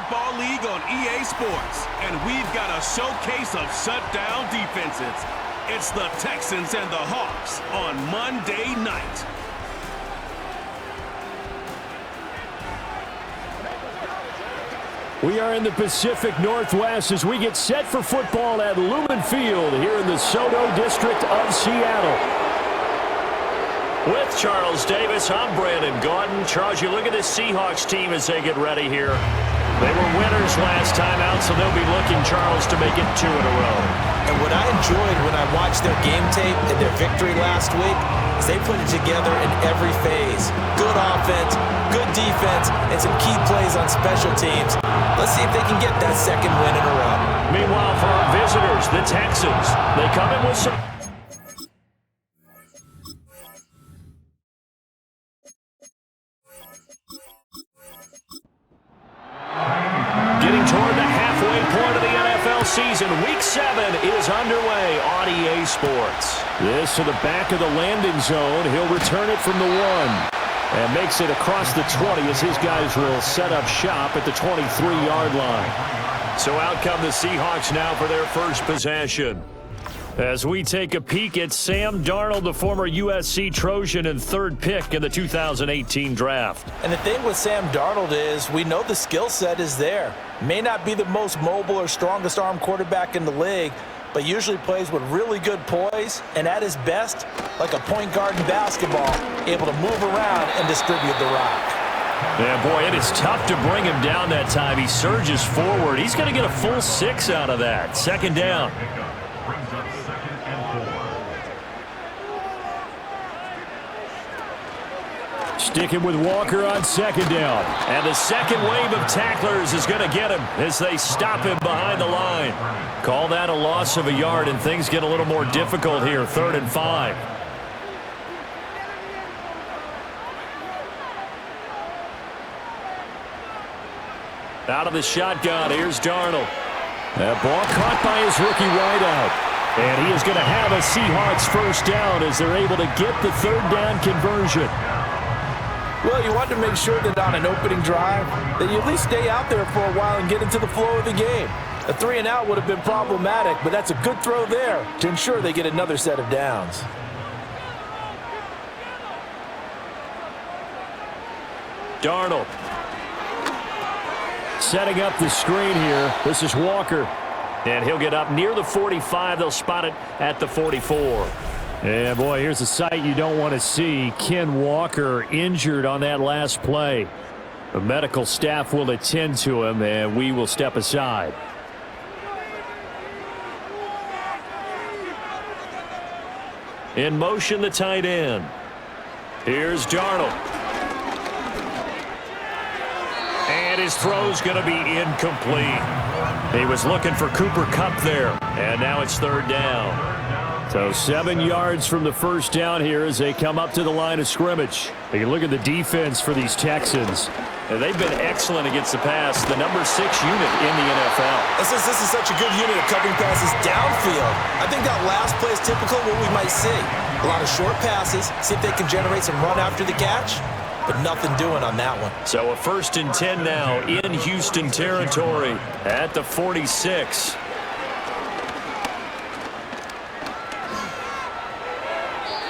Football League on EA Sports, and we've got a showcase of shutdown defenses. It's the Texans and the Hawks on Monday night. We are in the Pacific Northwest as we get set for football at Lumen Field here in the Soto District of Seattle. With Charles Davis, I'm Brandon Gaudin. Charles, you look at this Seahawks team as they get ready here. They were winners last time out, so they'll be looking, Charles, to make it 2 in a row. And what I enjoyed when I watched their game tape and their victory last week is they put it together in every phase. Good offense, good defense, and some key plays on special teams. Let's see if they can get that second win in a row. Meanwhile, for our visitors, the Texans, they come in with some... Getting toward the halfway point of the NFL season, Week 7 is underway on EA Sports. This to the back of the landing zone. He'll return it from the 1. And makes it across the 20 as his guys will set up shop at the 23-yard line. So out come the Seahawks now for their first possession. As we take a peek at Sam Darnold, the former USC Trojan and 3rd pick in the 2018 draft. And the thing with Sam Darnold is we know the skill set is there. May not be the most mobile or strongest arm quarterback in the league, but usually plays with really good poise and at his best, like a point guard in basketball, able to move around and distribute the rock. Yeah, boy, it is tough to bring him down that time. He surges forward. He's going to get a full 6 out of that. 2nd down. Sticking with Walker on 2nd down. And the second wave of tacklers is going to get him as they stop him behind the line. Call that a loss of a yard, and things get a little more difficult here. 3rd and 5. Out of the shotgun, here's Darnold. That ball caught by his rookie wideout. And he is going to have a Seahawks first down as they're able to get the 3rd down conversion. Well, you want to make sure that on an opening drive that you at least stay out there for a while and get into the flow of the game. A 3 and out would have been problematic, but that's a good throw there to ensure they get another set of downs. Darnold. Setting up the screen here. This is Walker. And he'll get up near the 45. They'll spot it at the 44. Yeah, boy, here's a sight you don't want to see. Ken Walker injured on that last play. The medical staff will attend to him, and we will step aside. In motion, the tight end. Here's Darnold. And his throw's going to be incomplete. He was looking for Cooper Kupp there, and now it's 3rd down. So 7 yards from the first down here as they come up to the line of scrimmage. You can look at the defense for these Texans. And they've been excellent against the pass, the number 6 unit in the NFL. This is such a good unit of covering passes downfield. I think that last play is typical of what we might see. A lot of short passes, see if they can generate some run after the catch, but nothing doing on that one. So a 1st and 10 now in Houston territory at the 46.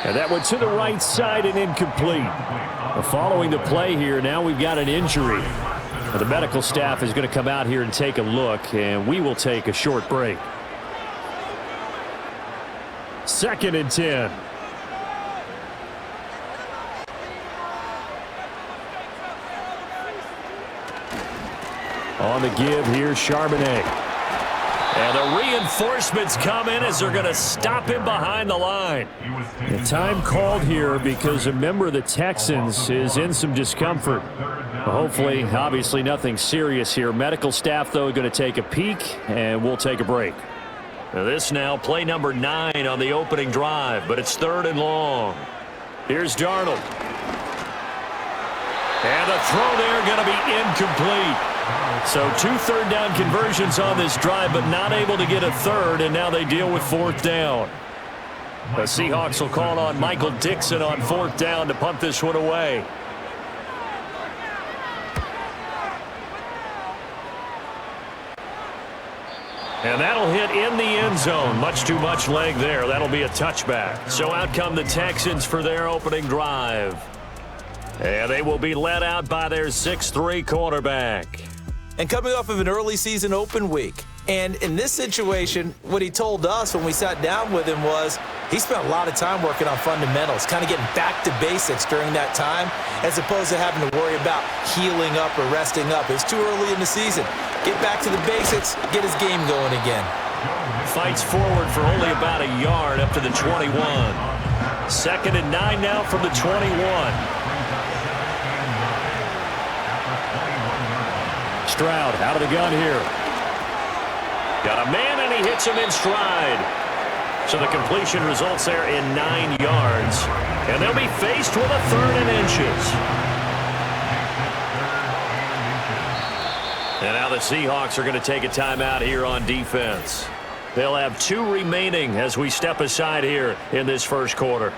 And that went to the right side and incomplete. Following the play here, now we've got an injury. The medical staff is going to come out here and take a look, and we will take a short break. 2nd and 10. On the give here, Charbonnet. And the reinforcements come in as they're going to stop him behind the line. The time called here because a member of the Texans is in some discomfort. Hopefully, obviously nothing serious here. Medical staff, though, going to take a peek, and we'll take a break. Now this now, play number 9 on the opening drive, but it's 3rd and long. Here's Darnold. And the throw there going to be incomplete. So 2 3rd down conversions on this drive, but not able to get a 3rd, and now they deal with 4th down. The Seahawks will call on Michael Dixon on 4th down to punt this one away. And that'll hit in the end zone. Much too much leg there. That'll be a touchback. So out come the Texans for their opening drive. And they will be led out by their 6'3" quarterback. And coming off of an early season open week. And in this situation, what he told us when we sat down with him was he spent a lot of time working on fundamentals, kind of getting back to basics during that time, as opposed to having to worry about healing up or resting up. It's too early in the season. Get back to the basics, get his game going again. Fights forward for only about a yard up to the 21. 2nd and 9 now from the 21. Stroud out of the gun here. Got a man, and he hits him in stride. So the completion results there in 9 yards. And they'll be faced with a 3rd and inches. And now the Seahawks are going to take a timeout here on defense. They'll have 2 remaining as we step aside here in this first quarter.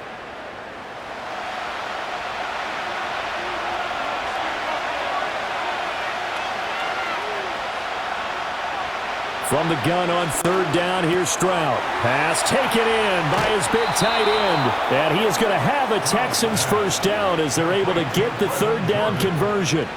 From the gun on 3rd down, here's Stroud. Pass taken in by his big tight end. And he is going to have a Texans first down as they're able to get the 3rd down conversion.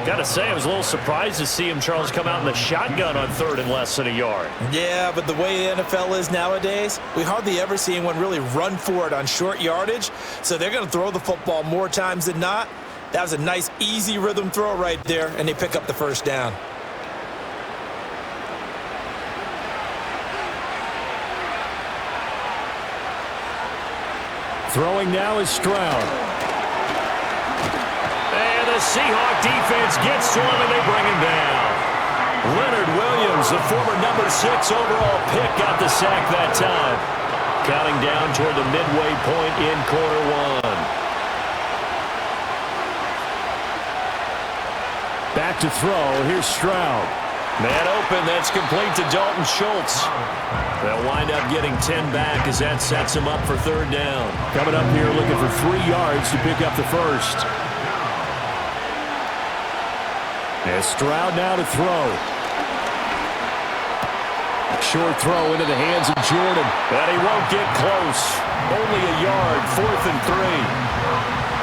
Got to say, I was a little surprised to see him, Charles, come out in the shotgun on 3rd and less than a yard. Yeah, but the way the NFL is nowadays, we hardly ever see anyone really run for it on short yardage. So they're going to throw the football more times than not. That was a nice, easy rhythm throw right there, and they pick up the first down. Throwing now is Stroud. And the Seahawk defense gets to him, and they bring him down. Leonard Williams, the former number 6 overall pick, got the sack that time. Counting down toward the midway point in quarter 1. Back to throw. Here's Stroud. Man open. That's complete to Dalton Schultz. They'll wind up getting 10 back as that sets him up for 3rd down. Coming up here looking for 3 yards to pick up the first. And Stroud now to throw. Short throw into the hands of Jordan. But he won't get close. Only a yard, 4th and 3.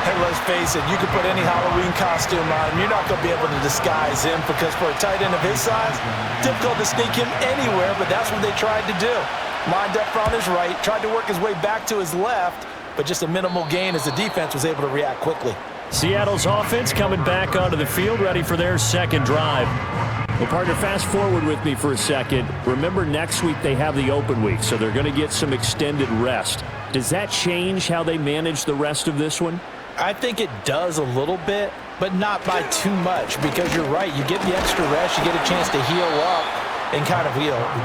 Hey, let's face it, you can put any Halloween costume on him. You're not going to be able to disguise him because for a tight end of his size, difficult to sneak him anywhere, but that's what they tried to do. Lined up on his right, tried to work his way back to his left, but just a minimal gain as the defense was able to react quickly. Seattle's offense coming back onto the field, ready for their 2nd drive. Well, partner, fast forward with me for a second. Remember, next week they have the open week, so they're going to get some extended rest. Does that change how they manage the rest of this one? I think it does a little bit, but not by too much, because you're right. You get the extra rest, you get a chance to heal up and kind of,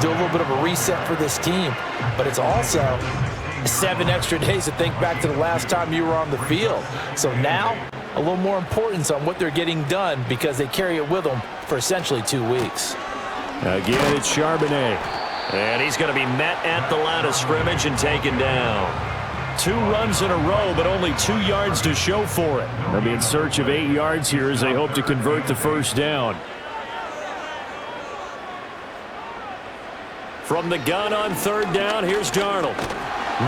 do a little bit of a reset for this team. But it's also 7 extra days to think back to the last time you were on the field. So now, a little more importance on what they're getting done because they carry it with them for essentially 2 weeks. Again, it's Charbonnet. And he's going to be met at the line of scrimmage and taken down. 2 runs in a row, but only 2 yards to show for it. They'll be in search of 8 yards here as they hope to convert the first down. From the gun on 3rd down, here's Darnold.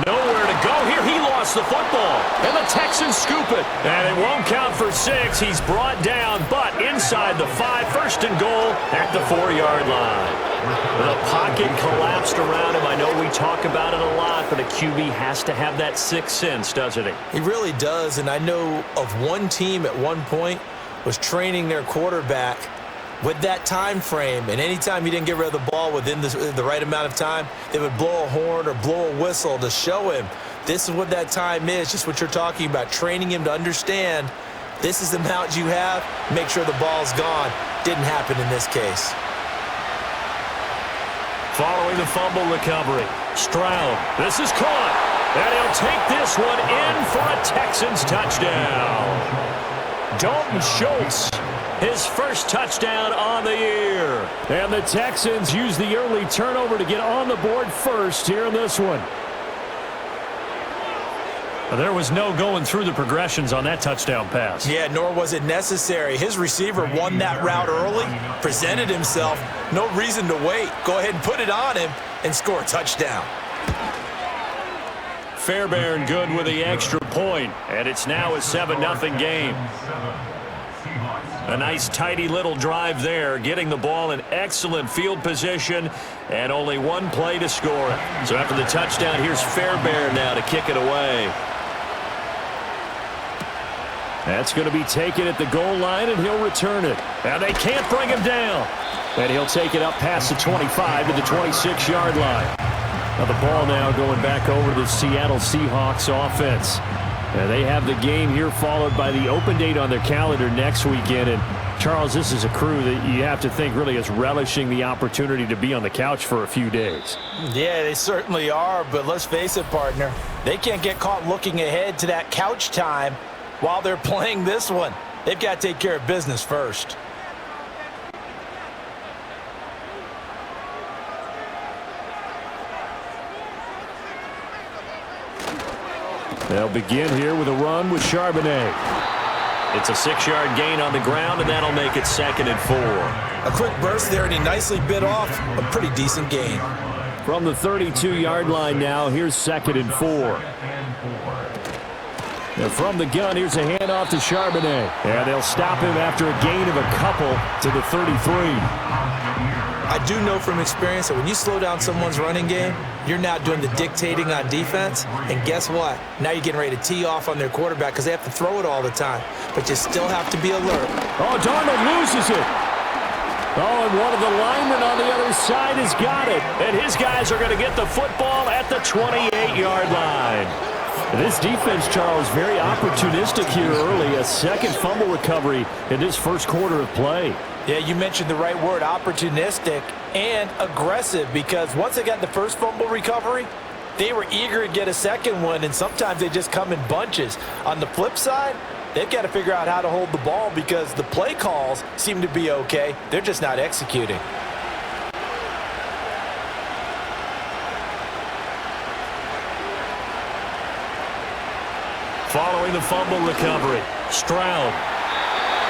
Nowhere to go here. He lost the football, and the Texans scoop it. And it won't count for 6. He's brought down, but inside the 5, 1st and goal at the 4-yard line. The pocket collapsed around him. I know we talk about it a lot, but a QB has to have that 6th sense, doesn't he? He really does, and I know of one team at one point was training their quarterback with that time frame, and anytime he didn't get rid of the ball within the right amount of time, they would blow a horn or blow a whistle to show him this is what that time is, just what you're talking about, training him to understand this is the amount you have, make sure the ball's gone. Didn't happen in this case. Following the fumble recovery, Stroud, this is caught, and he'll take this one in for a Texans touchdown. Dalton Schultz, his first touchdown on the year. And the Texans use the early turnover to get on the board first here in this one. There was no going through the progressions on that touchdown pass. Yeah, nor was it necessary. His receiver won that route early, presented himself. No reason to wait. Go ahead and put it on him and score a touchdown. Fairbairn good with the extra point, and it's now a 7-0 game. A nice tidy little drive there, getting the ball in excellent field position, and only one play to score it. So after the touchdown, here's Fairbairn now to kick it away. That's going to be taken at the goal line, and he'll return it. And they can't bring him down. And he'll take it up past the 25 to the 26-yard line. Now the ball now going back over to the Seattle Seahawks offense. They have the game here followed by the open date on their calendar next weekend. And Charles, this is a crew that you have to think really is relishing the opportunity to be on the couch for a few days. Yeah, they certainly are. But let's face it, partner, they can't get caught looking ahead to that couch time while they're playing this one. They've got to take care of business first. They'll begin here with a run with Charbonnet. It's a 6-yard gain on the ground, and that'll make it 2nd and 4. A quick burst there, and he nicely bit off a pretty decent gain. From the 32-yard line now, here's 2nd and 4. And from the gun, here's a handoff to Charbonnet. And they'll stop him after a gain of a couple to the 33. I do know from experience that when you slow down someone's running game, you're now doing the dictating on defense. And guess what? Now you're getting ready to tee off on their quarterback because they have to throw it all the time. But you still have to be alert. Oh, Darnold loses it. Oh, and one of the linemen on the other side has got it. And his guys are going to get the football at the 28-yard line. This defense, Charles, very opportunistic here early. A second fumble recovery in this first quarter of play. Yeah, you mentioned the right word, opportunistic and aggressive, because once they got the first fumble recovery, they were eager to get a second one, and sometimes they just come in bunches. On the flip side, they've got to figure out how to hold the ball because the play calls seem to be okay. They're just not executing. Following the fumble recovery, Stroud.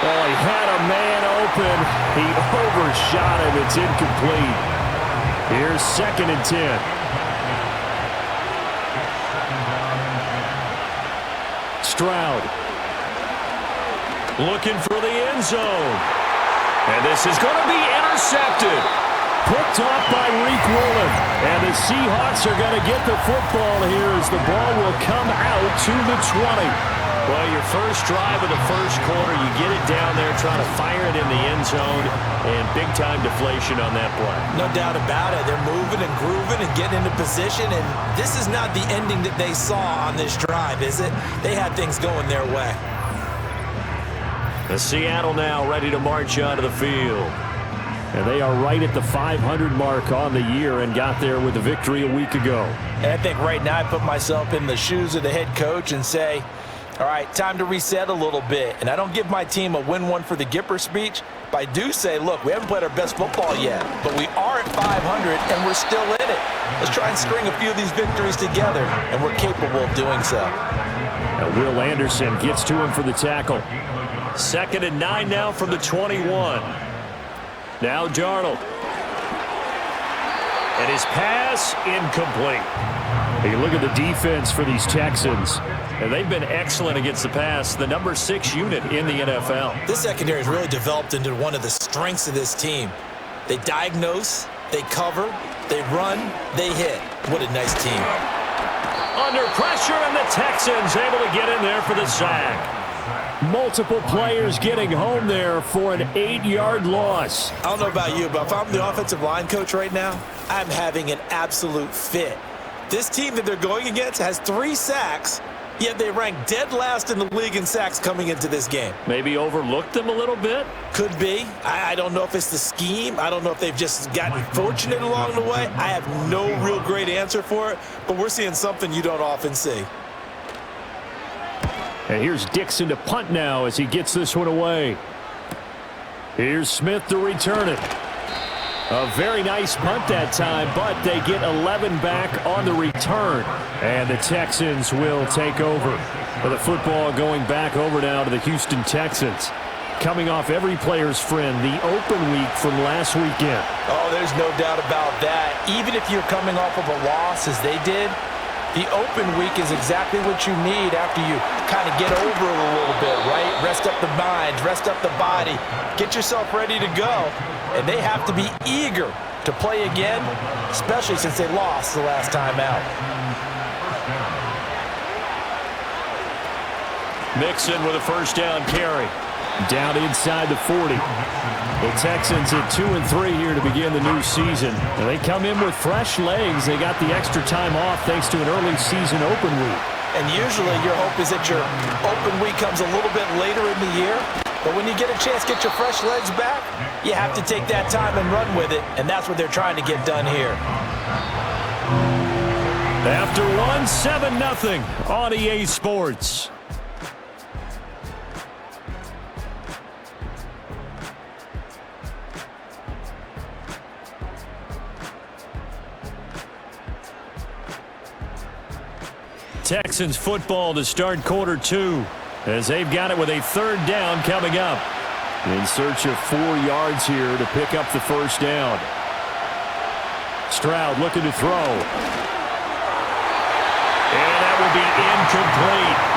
Oh, he had a man open. He overshot him. It's incomplete. Here's 2nd and 10. Stroud. Looking for the end zone. And this is going to be intercepted. Picked off by Reek Woolen. And the Seahawks are going to get the football here as the ball will come out to the 20. Well, your first drive of the first quarter, you get it down there, trying to fire it in the end zone, and big-time deflation on that play. No doubt about it. They're moving and grooving and getting into position, and this is not the ending that they saw on this drive, is it? They had things going their way. The Seattle now ready to march onto the field. And they are right at the 500 mark on the year and got there with a victory a week ago. And I think right now I put myself in the shoes of the head coach and say, all right, time to reset a little bit. And I don't give my team a win one for the Gipper speech, but I do say, look, we haven't played our best football yet, but we are at 500 and we're still in it. Let's try and string a few of these victories together, and we're capable of doing so. And Will Anderson gets to him for the tackle. 2nd and 9 now from the 21. Now Darnold. And his pass incomplete. You look at the defense for these Texans. And they've been excellent against the pass, the number 6 unit in the NFL. This secondary has really developed into one of the strengths of this team. They diagnose, they cover, they run, they hit. What a nice team. Under pressure, and the Texans able to get in there for the sack. Multiple players getting home there for an 8-yard loss. I don't know about you, but if I'm the offensive line coach right now, I'm having an absolute fit. This team that they're going against has 3 sacks, yet they rank dead last in the league in sacks coming into this game. Maybe overlooked them a little bit? Could be. I don't know if it's the scheme. I don't know if they've just gotten fortunate along the way. I have no real great answer for it, but we're seeing something you don't often see. And here's Dixon to punt now as he gets this one away. Here's Smith to return it. A very nice punt that time, but they get 11 back on the return. And the Texans will take over. The football going back over now to the Houston Texans. Coming off every player's friend, the open week from last weekend. Oh, there's no doubt about that. Even if you're coming off of a loss as they did, the open week is exactly what you need after you kind of get over it a little bit, right? Rest up the mind, rest up the body, get yourself ready to go. And they have to be eager to play again, especially since they lost the last time out. Mixon with a first down carry. Down inside the 40. The Texans at 2-3 here to begin the new season. And they come in with fresh legs. They got the extra time off thanks to an early season open week. And usually your hope is that your open week comes a little bit later in the year. But when you get a chance to get your fresh legs back, you have to take that time and run with it. And that's what they're trying to get done here. After 7-0 on EA Sports. Texans football to start quarter 2 as they've got it with a third down coming up. In search of 4 yards here to pick up the first down. Stroud looking to throw. And that will be incomplete.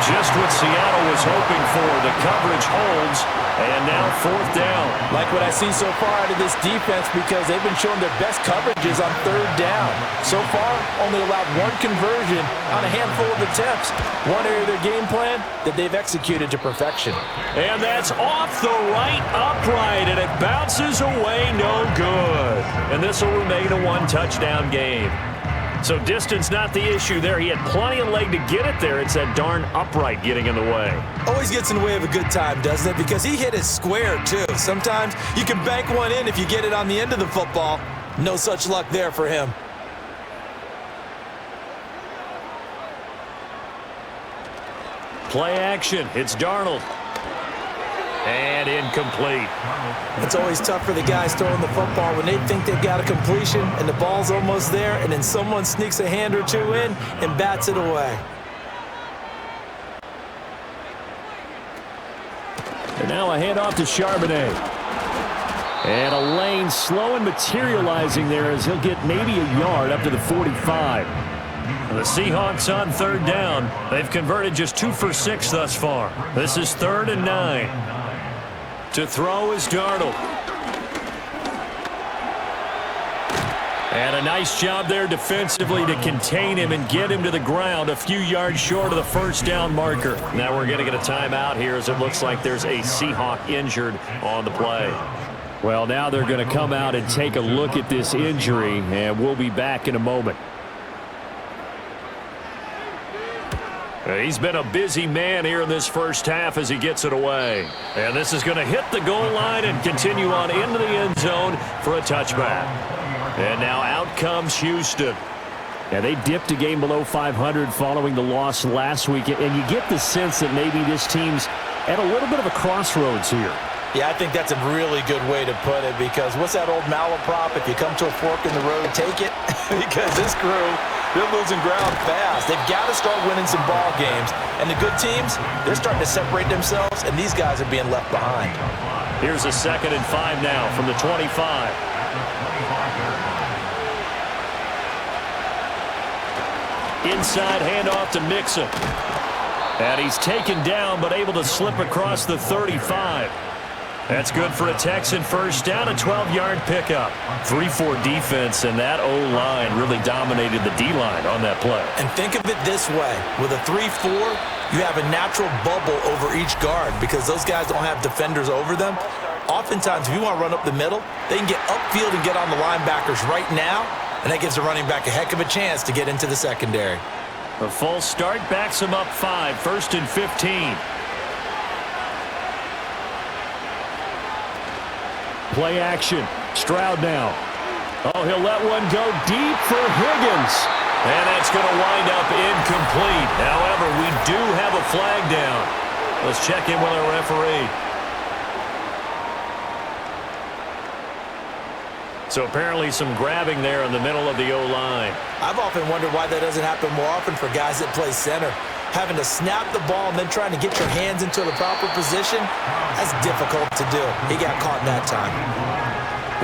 Just what Seattle was hoping for. The coverage holds, and now fourth down. Like what I see so far out of this defense because they've been showing their best coverages on third down. So far, only allowed 1 conversion on a handful of attempts. One area of their game plan that they've executed to perfection. And that's off the right upright, and it bounces away no good. And this will remain a 1-touchdown game. So distance not the issue there. He had plenty of leg to get it there. It's that darn upright getting in the way. Always gets in the way of a good time, doesn't it? Because he hit it square, too. Sometimes you can bank one in if you get it on the end of the football. No such luck there for him. Play action. It's Darnold. And incomplete. It's always tough for the guys throwing the football when they think they've got a completion and the ball's almost there, and then someone sneaks a hand or two in and bats it away. And now a handoff to Charbonnet. And a lane slow and materializing there as he'll get maybe a yard up to the 45. The Seahawks on third down. They've converted just 2 for 6 thus far. This is 3rd and 9. To throw is Darnold. And a nice job there defensively to contain him and get him to the ground a few yards short of the first down marker. Now we're going to get a timeout here as it looks like there's a Seahawk injured on the play. Well, now they're going to come out and take a look at this injury, and we'll be back in a moment. He's been a busy man here in this first half as he gets it away. And this is going to hit the goal line and continue on into the end zone for a touchback. And now out comes Houston. Yeah, they dipped a game below 500 following the loss last week. And you get the sense that maybe this team's at a little bit of a crossroads here. Yeah, I think that's a really good way to put it because what's that old malaprop? If you come to a fork in the road, take it. Because this crew, they're losing ground fast. They've got to start winning some ball games. And the good teams, they're starting to separate themselves, and these guys are being left behind. Here's a 2nd and 5 now from the 25. Inside handoff to Mixon. And he's taken down but able to slip across the 35. That's good for a Texan first down, a 12-yard pickup. 3-4 defense, and that O-line really dominated the D-line on that play. And think of it this way. With a 3-4, you have a natural bubble over each guard because those guys don't have defenders over them. Oftentimes, if you want to run up the middle, they can get upfield and get on the linebackers right now, and that gives the running back a heck of a chance to get into the secondary. A false start backs him up 5, 1st and 15. Play action. Stroud now. Oh, he'll let one go deep for Higgins. And that's going to wind up incomplete. However, we do have a flag down. Let's check in with our referee. So apparently some grabbing there in the middle of the O-line. I've often wondered why that doesn't happen more often for guys that play center. Having to snap the ball and then trying to get your hands into the proper position, that's difficult to do. He got caught in that time.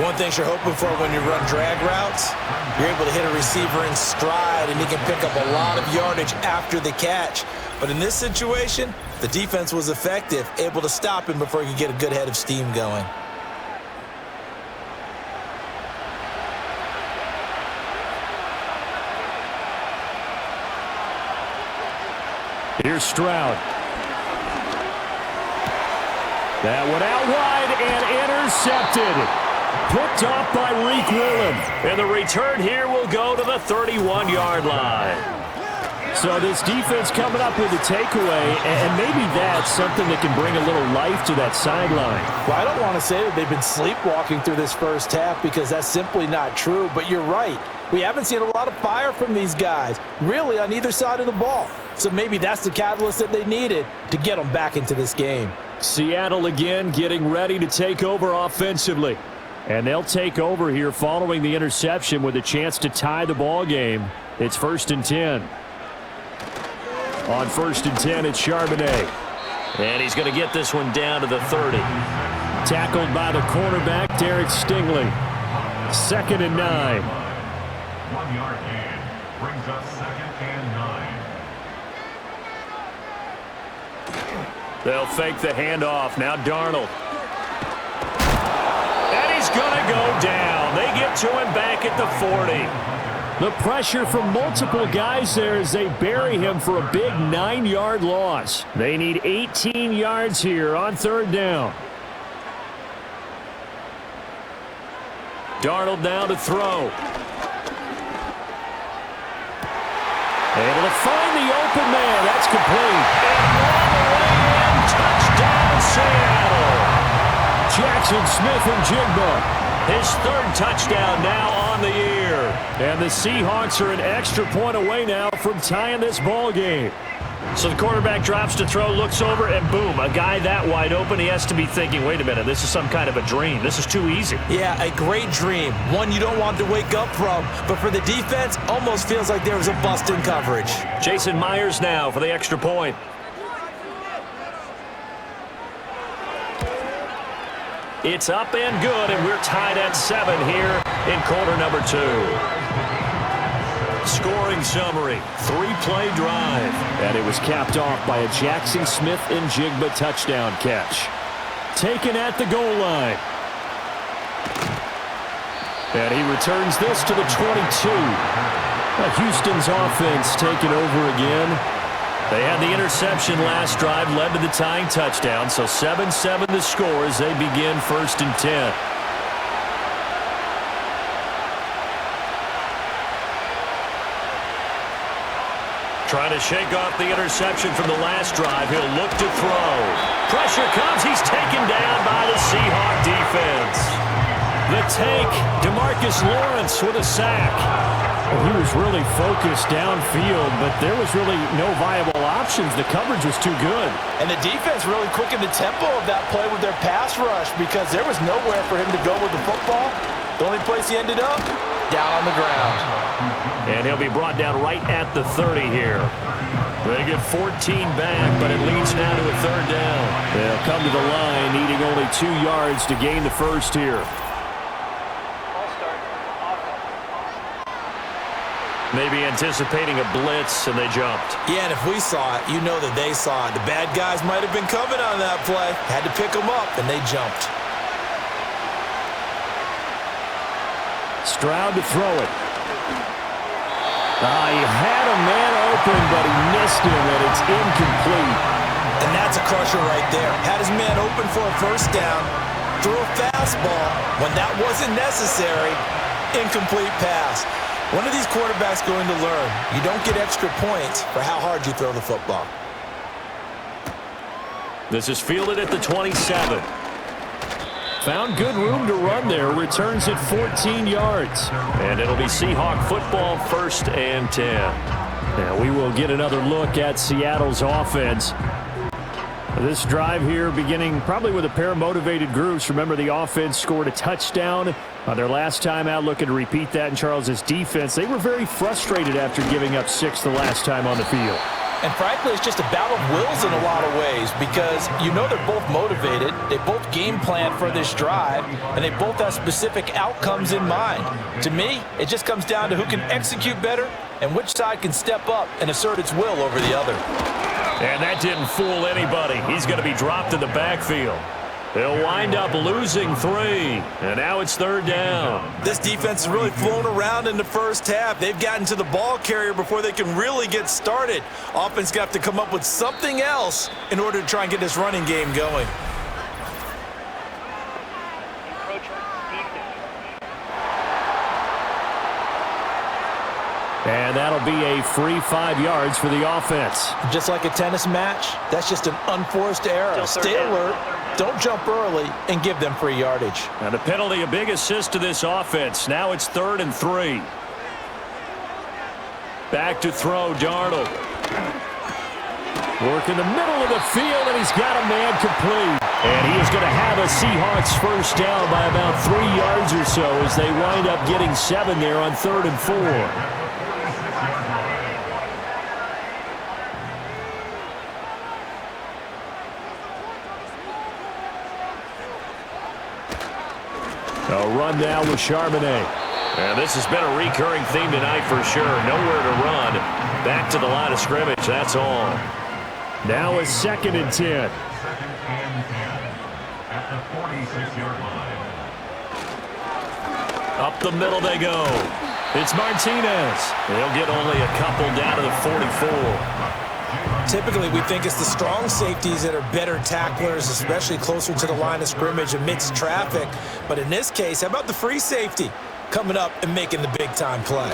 One thing you're hoping for when you run drag routes, you're able to hit a receiver in stride and he can pick up a lot of yardage after the catch. But in this situation, the defense was effective, able to stop him before he could get a good head of steam going. Here's Stroud. That one out wide and intercepted. Picked off by Reek Willen. And the return here will go to the 31-yard line. So this defense coming up with a takeaway, and maybe that's something that can bring a little life to that sideline. Well, I don't want to say that they've been sleepwalking through this first half because that's simply not true, but you're right. We haven't seen a lot of fire from these guys, really on either side of the ball. So maybe that's the catalyst that they needed to get them back into this game. Seattle again getting ready to take over offensively. And they'll take over here following the interception with a chance to tie the ball game. It's 1st and 10. On 1st and 10, it's Charbonnet. And he's going to get this one down to the 30. Tackled by the cornerback, Derek Stingley. 2nd and 9. 1-yard gain brings up 2nd and 9. They'll fake the handoff. Now Darnold. And he's going to go down. They get to him back at the 40. The pressure from multiple guys there as they bury him for a big 9-yard loss. They need 18 yards here on 3rd down. Darnold now to throw. Able to find the open man. That's complete. And touchdown, Seattle. Jackson Smith-Njigba. His 3rd touchdown now on the year. And the Seahawks are an extra point away now from tying this ball game. So the quarterback drops to throw, looks over, and boom, a guy that wide open, he has to be thinking, wait a minute, this is some kind of a dream. This is too easy. Yeah, a great dream. One you don't want to wake up from. But for the defense, almost feels like there was a bust in coverage. Jason Myers now for the extra point. It's up and good, and we're tied at 7 here in quarter number 2. Scoring summary, 3-play drive. And it was capped off by a Jackson Smith-Njigba touchdown catch. Taken at the goal line. And he returns this to the 22. Houston's offense taking over again. They had the interception last drive, led to the tying touchdown, so 7-7 the score as they begin 1st and 10. Trying to shake off the interception from the last drive. He'll look to throw. Pressure comes. He's taken down by the Seahawk defense. The tank, DeMarcus Lawrence with a sack. He was really focused downfield, but there was really no viable options. The coverage was too good. And the defense really quickened the tempo of that play with their pass rush because there was nowhere for him to go with the football. The only place he ended up, down on the ground. And he'll be brought down right at the 30 here. They get 14 back, but it leads now to a 3rd down. They'll come to the line, needing only 2 yards to gain the first here. Maybe anticipating a blitz, and they jumped. Yeah, and if we saw it, you know that they saw it. The bad guys might have been coming on that play. Had to pick them up, and they jumped. Stroud to throw it. He had a man open, but he missed him, and it's incomplete. And that's a crusher right there. Had his man open for a 1st down, threw a fastball. When that wasn't necessary, incomplete pass. When are these quarterbacks going to learn? You don't get extra points for how hard you throw the football. This is fielded at the 27. Found good room to run there. Returns at 14 yards. And it'll be Seahawk football 1st and 10. Now we will get another look at Seattle's offense. This drive here beginning probably with a pair of motivated groups. Remember, the offense scored a touchdown on their last time out, looking to repeat that in Charles's defense. They were very frustrated after giving up 6 the last time on the field. And frankly, it's just a battle of wills in a lot of ways because you know they're both motivated, they both game plan for this drive, and they both have specific outcomes in mind. To me, it just comes down to who can execute better and which side can step up and assert its will over the other. And that didn't fool anybody. He's going to be dropped in the backfield. They'll wind up losing 3, and now it's 3rd down. This defense has really flown around in the first half. They've gotten to the ball carrier before they can really get started. Offense got to come up with something else in order to try and get this running game going. And that'll be a free 5 yards for the offense. Just like a tennis match, that's just an unforced error. Stay alert, don't jump early, and give them free yardage. And the penalty, a big assist to this offense. Now it's 3rd and 3. Back to throw, Darnold. Work in the middle of the field, and he's got a man complete. And he is going to have a Seahawks first down by about 3 yards or so as they wind up getting 7 there on 3rd and 4. A run now with Charbonnet. And this has been a recurring theme tonight for sure. Nowhere to run. Back to the line of scrimmage, that's all. Now a 2nd and 10. At the 46-yard line. Up the middle they go. It's Martinez. They'll get only a couple down to the 44. Typically, we think it's the strong safeties that are better tacklers, especially closer to the line of scrimmage amidst traffic. But in this case, how about the free safety coming up and making the big-time play?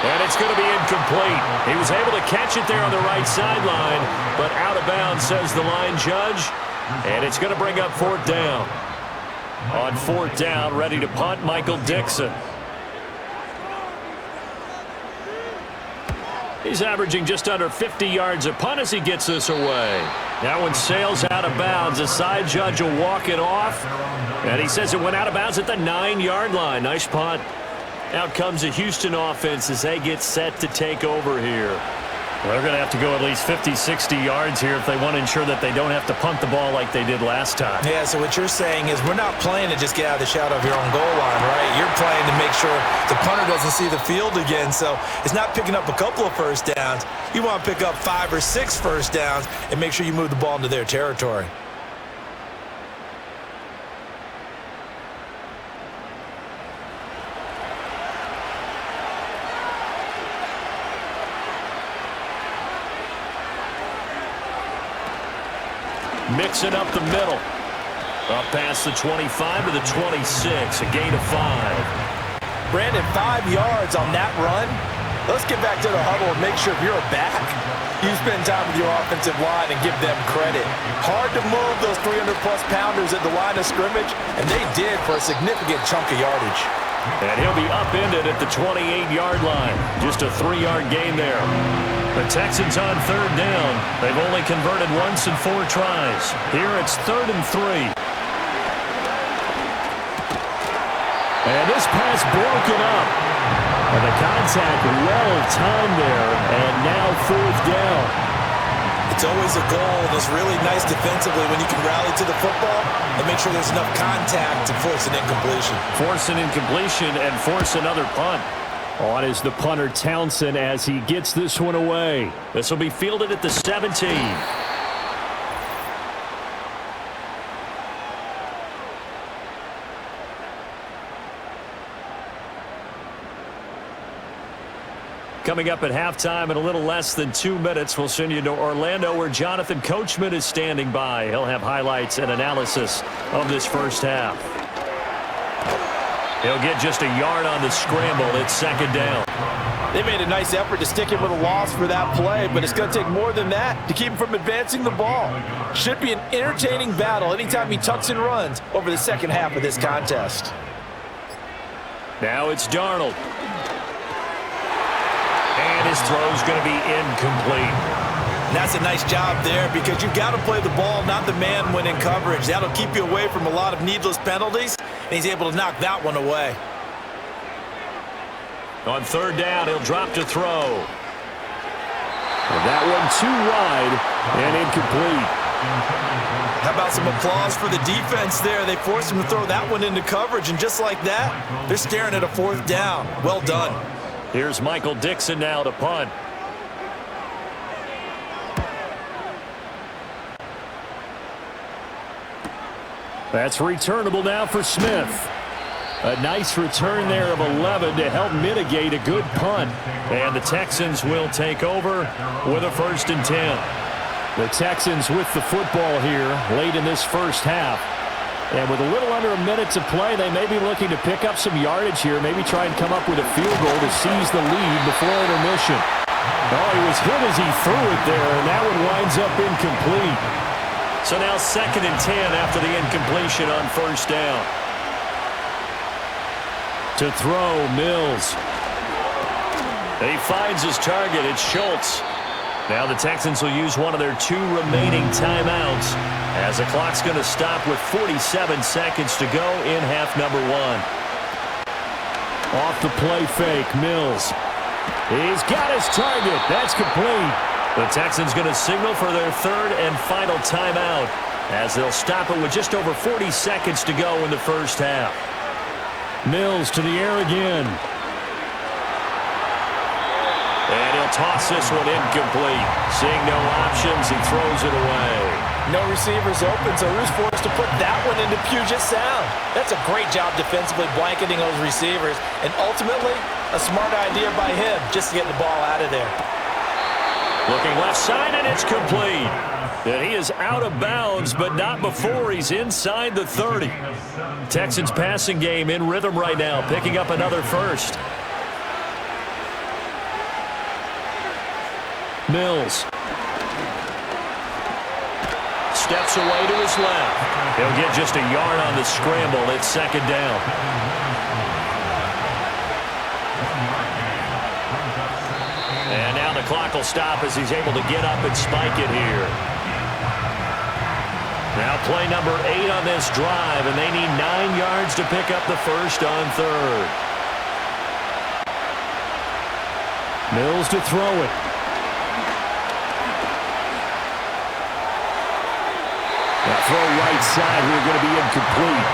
And it's going to be incomplete. He was able to catch it there on the right sideline, but out of bounds, says the line judge. And it's going to bring up 4th down. On 4th down, ready to punt, Michael Dixon. He's averaging just under 50 yards a punt as he gets this away. That one sails out of bounds. The side judge will walk it off. And he says it went out of bounds at the 9-yard line. Nice punt. Out comes the Houston offense as they get set to take over here. Well, they're going to have to go at least 50, 60 yards here if they want to ensure that they don't have to punt the ball like they did last time. Yeah, so what you're saying is we're not playing to just get out of the shadow of your own goal line, right? You're playing to make sure the punter doesn't see the field again. So it's not picking up a couple of first downs. You want to pick up 5 or 6 first downs and make sure you move the ball into their territory. Mixing up the middle. Up past the 25 to the 26. A gain of 5. Brandon, 5 yards on that run. Let's get back to the huddle and make sure if you're a back, you spend time with your offensive line and give them credit. Hard to move those 300-plus pounders at the line of scrimmage, and they did for a significant chunk of yardage. And he'll be upended at the 28-yard line. Just a 3-yard gain there. The Texans on 3rd down. They've only converted once in 4 tries. Here it's 3rd and 3. And this pass broken up. And the contact well timed there. And now 4th down. It's always a goal, and it's really nice defensively when you can rally to the football and make sure there's enough contact to force an incompletion. Force an incompletion and force another punt. On is the punter Townsend as he gets this one away. This will be fielded at the 17. Coming up at halftime in a little less than 2 minutes, we'll send you to Orlando where Jonathan Coachman is standing by. He'll have highlights and analysis of this first half. He'll get just a yard on the scramble. It's 2nd down. They made a nice effort to stick him with a loss for that play, but it's going to take more than that to keep him from advancing the ball. Should be an entertaining battle anytime he tucks and runs over the second half of this contest. Now it's Darnold. And His throw's going to be incomplete. That's a nice job there because you've got to play the ball, not the man when in coverage. That'll keep you away from a lot of needless penalties, and he's able to knock that one away. On third down, he'll drop to throw. And that one too wide and incomplete. How about some applause for the defense there? They forced him to throw that one into coverage, and just like that, they're staring at a fourth down. Well done. Here's Michael Dixon now to punt. That's returnable now for Smith. A nice return there of 11 to help mitigate a good punt. And the Texans will take over with a 1st and 10. The Texans with the football here late in this first half. And with a little under a minute to play, they may be looking to pick up some yardage here, maybe try and come up with a field goal to seize the lead before intermission. Oh, he was hit as he threw it there, and that one winds up incomplete. So now 2nd and 10 after the incompletion on 1st down. To throw, Mills. He finds his target. It's Schultz. Now the Texans will use one of their 2 remaining timeouts as the clock's going to stop with 47 seconds to go in half number 1. Off the play fake, Mills. He's got his target. That's complete. The Texans going to signal for their 3rd and final timeout as they'll stop it with just over 40 seconds to go in the first half. Mills to the air again. And he'll toss this one incomplete. Seeing no options, he throws it away. No receivers open, so who's forced to put that one into Puget Sound? That's a great job defensively blanketing those receivers, and ultimately, a smart idea by him just to get the ball out of there. Looking left side, and it's complete. And he is out of bounds, but not before he's inside the 30. Texans passing game in rhythm right now, picking up another 1st. Mills. Steps away to his left. He'll get just a yard on the scramble. It's 2nd down. And now the clock will stop as he's able to get up and spike it here. Now play number 8 on this drive, and they need 9 yards to pick up the 1st on 3rd. Mills to throw it. That throw right side here going to be incomplete.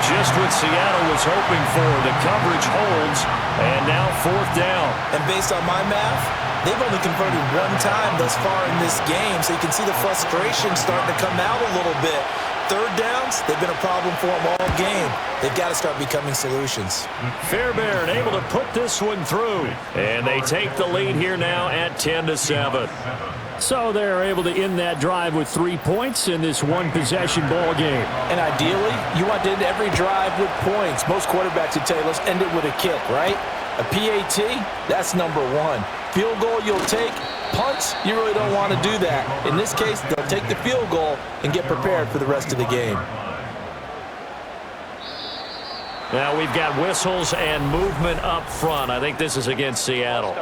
Just what Seattle was hoping for. The coverage holds, and now 4th down. And based on my math, they've only converted 1 time thus far in this game, so you can see the frustration starting to come out a little bit. 3rd downs, they've been a problem for them all game. They've got to start becoming solutions. Fairbairn able to put this one through. And they take the lead here now at 10-7. So they're able to end that drive with 3 points in this 1-possession ball game. And ideally, you want to end every drive with points. Most quarterbacks would tell you, let's end it with a kick, right? A PAT, that's number 1. Field goal you'll take. Punts, you really don't want to do that. In this case, they'll take the field goal and get prepared for the rest of the game. Now we've got whistles and movement up front. I think this is against Seattle.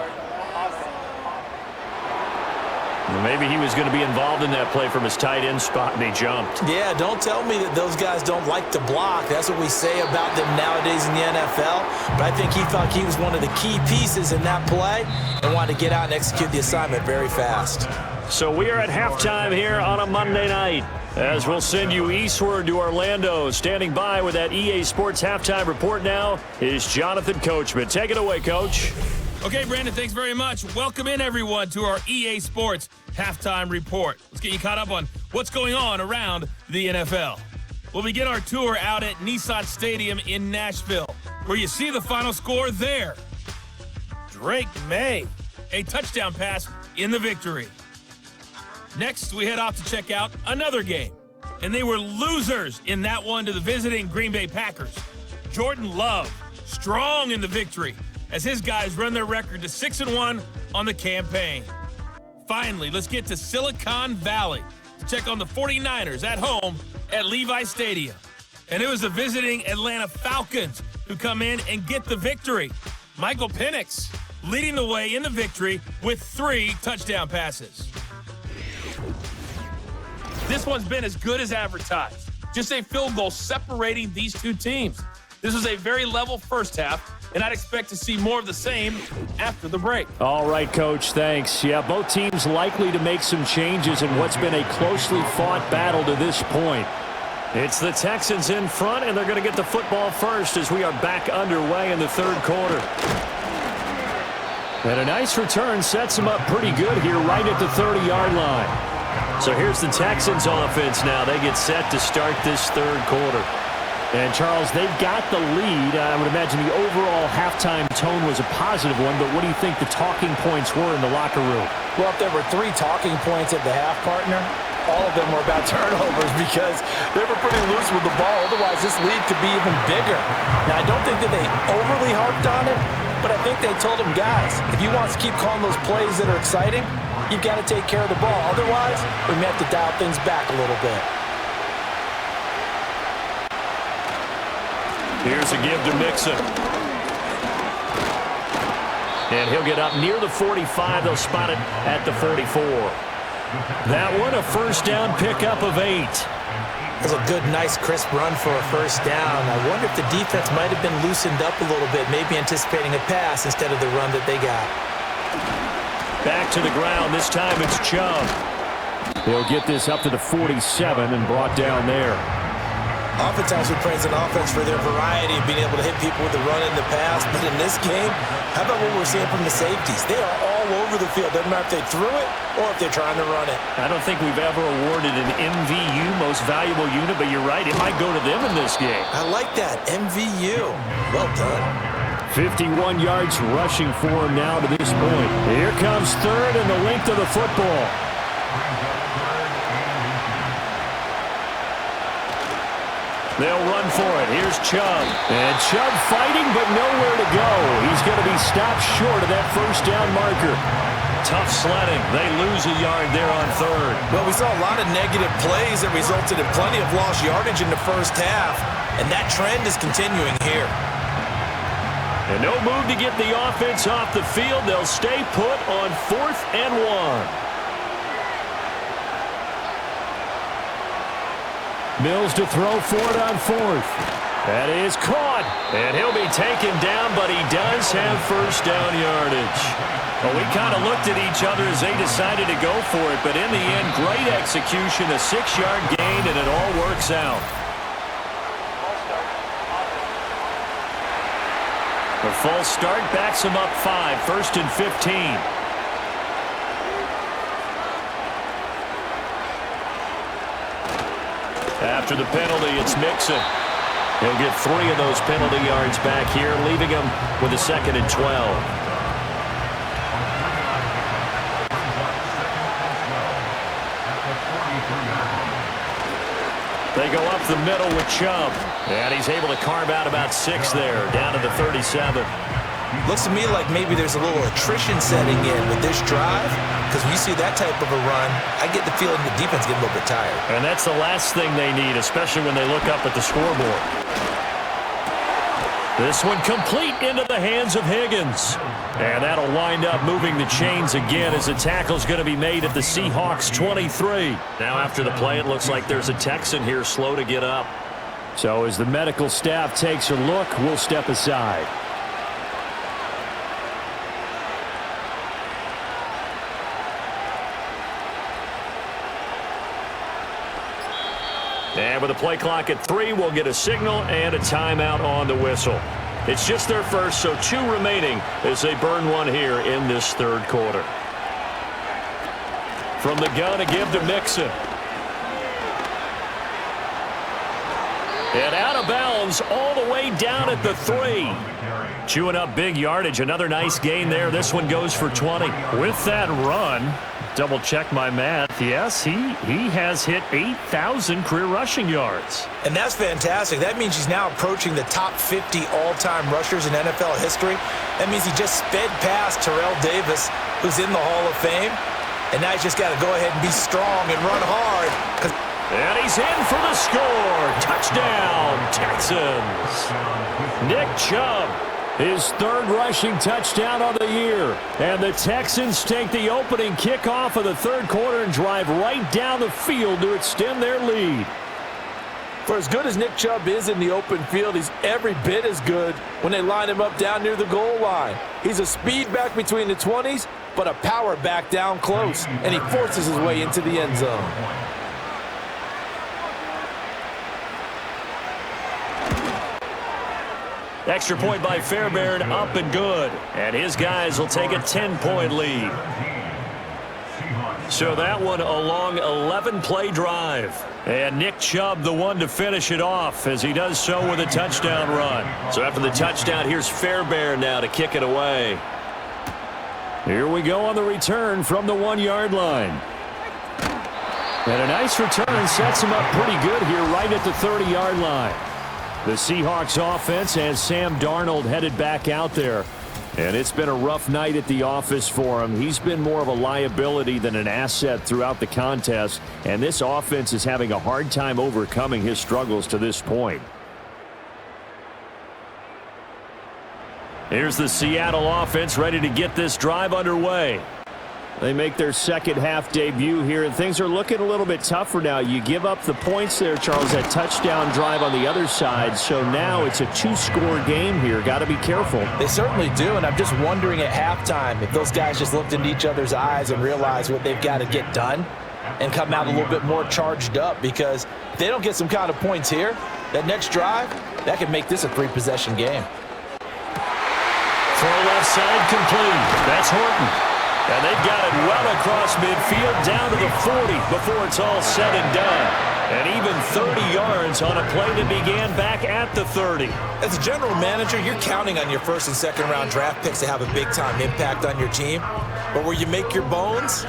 Maybe he was going to be involved in that play from his tight end spot, and he jumped. Yeah, don't tell me that those guys don't like to block. That's what we say about them nowadays in the NFL. But I think he thought he was one of the key pieces in that play and wanted to get out and execute the assignment very fast. So we are at halftime here on a Monday night, as we'll send you eastward to Orlando. Standing by with that EA Sports halftime report now is Jonathan Coachman. Take it away, Coach. Okay, Brandon, thanks very much. Welcome in, everyone, to our EA Sports halftime report. Let's get you caught up on what's going on around the NFL. We'll begin our tour out at Nissan Stadium in Nashville, where you see the final score there. Drake May, a touchdown pass in the victory. Next, we head off to check out another game, and they were losers in that one to the visiting Green Bay Packers. Jordan Love, strong in the victory, as his guys run their record to 6-1 on the campaign. Finally, let's get to Silicon Valley to check on the 49ers at home at Levi Stadium. And it was the visiting Atlanta Falcons who come in and get the victory. Michael Penix leading the way in the victory with 3 touchdown passes. This one's been as good as advertised. Just a field goal separating these two teams. This was a very level first half, and I'd expect to see more of the same after the break. All right, Coach, thanks. Yeah, both teams likely to make some changes in what's been a closely fought battle to this point. It's the Texans in front, and they're going to get the football first as we are back underway in the third quarter. And a nice return sets them up pretty good here right at the 30-yard line. So here's the Texans offense now. They get set to start this third quarter. And, Charles, they've got the lead. I would imagine the overall halftime tone was a positive one, but what do you think the talking points were in the locker room? Well, if there were 3 talking points at the half, partner, all of them were about turnovers because they were pretty loose with the ball. Otherwise, this lead could be even bigger. Now, I don't think that they overly harped on it, but I think they told them, guys, if you want to keep calling those plays that are exciting, you've got to take care of the ball. Otherwise, we may have to dial things back a little bit. Here's a give to Mixon. And he'll get up near the 45. They'll spot it at the 44. That one, a first down pickup of 8. It was a good, nice, crisp run for a first down. I wonder if the defense might have been loosened up a little bit, maybe anticipating a pass instead of the run that they got. Back to the ground. This time it's Chubb. They'll get this up to the 47 and brought down there. Oftentimes we praise an offense for their variety of being able to hit people with the run and the pass, but in this game, how about what we're seeing from the safeties? They are all over the field. Doesn't matter if they threw it or if they're trying to run it. I don't think we've ever awarded an MVU, most valuable unit, but you're right, it might go to them in this game. I like that, MVU. Well done. 51 yards rushing for him now to this point. Here comes third and the length of the football. They'll run for it. Here's Chubb. And Chubb fighting, but nowhere to go. He's going to be stopped short of that first down marker. Tough sledding. They lose a yard there on third. Well, we saw a lot of negative plays that resulted in plenty of lost yardage in the first half, and that trend is continuing here. And no move to get the offense off the field. They'll stay put on 4th and 1. Mills to throw for it on 4th. That is caught. And he'll be taken down, but he does have first down yardage. Well, we kind of looked at each other as they decided to go for it, but in the end, great execution, a 6-yard gain, and it all works out. The false start backs him up 5, 1st and 15. After the penalty, it's Mixon. He'll get 3 of those penalty yards back here, leaving him with a 2nd and 12. They go up the middle with Chubb. And he's able to carve out about 6 there, down to the 37. Looks to me like maybe there's a little attrition setting in with this drive, because when you see that type of a run, I get the feeling the defense get a little bit tired. And that's the last thing they need, especially when they look up at the scoreboard. This one complete into the hands of Higgins. And that'll wind up moving the chains again as the tackle's going to be made at the Seahawks 23. Now after the play, it looks like there's a Texan here slow to get up. So as the medical staff takes a look, we'll step aside. And with the play clock at 3, we'll get a signal and a timeout on the whistle. It's just their first, so 2 remaining as they burn one here in this third quarter. From the gun, a give to Mixon. And out of bounds all the way down at the 3. Chewing up big yardage. Another nice gain there. This one goes for 20. With that run, double check my math. Yes, he has hit 8,000 career rushing yards. And that's fantastic. That means he's now approaching the top 50 all-time rushers in NFL history. That means he just sped past Terrell Davis, who's in the Hall of Fame. And now he's just got to go ahead and be strong and run hard. And he's in for the score. Touchdown, Texans. Nick Chubb His third rushing touchdown of the year. And the Texans take the opening kickoff of the third quarter and drive right down the field to extend their lead. For as good as Nick Chubb is in the open field, he's every bit as good when they line him up down near the goal line. He's a speed back between the 20s, but a power back down close, and he forces his way into the end zone. Extra point by Fairbairn, up and good. And his guys will take a 10-point lead. So that one a long 11-play drive. And Nick Chubb the one to finish it off as he does so with a touchdown run. So after the touchdown, here's Fairbairn now to kick it away. Here we go on the return from the 1-yard line. And a nice return sets him up pretty good here right at the 30-yard line. The Seahawks offense and Sam Darnold headed back out there. And it's been a rough night at the office for him. He's been more of a liability than an asset throughout the contest. And this offense is having a hard time overcoming his struggles to this point. Here's the Seattle offense ready to get this drive underway. They make their second half debut here, and things are looking a little bit tougher now. You give up the points there, Charles, that touchdown drive on the other side. So now it's a 2-score game here. Got to be careful. They certainly do, and I'm just wondering at halftime if those guys just looked into each other's eyes and realized what they've got to get done and come out a little bit more charged up, because if they don't get some kind of points here, that next drive, that could make this a 3-possession game. Throw left side complete. That's Horton. And they've got it well across midfield down to the 40 before it's all said and done. And even 30 yards on a play that began back at the 30. As a general manager, you're counting on your first and second round draft picks to have a big-time impact on your team. But where you make your bones,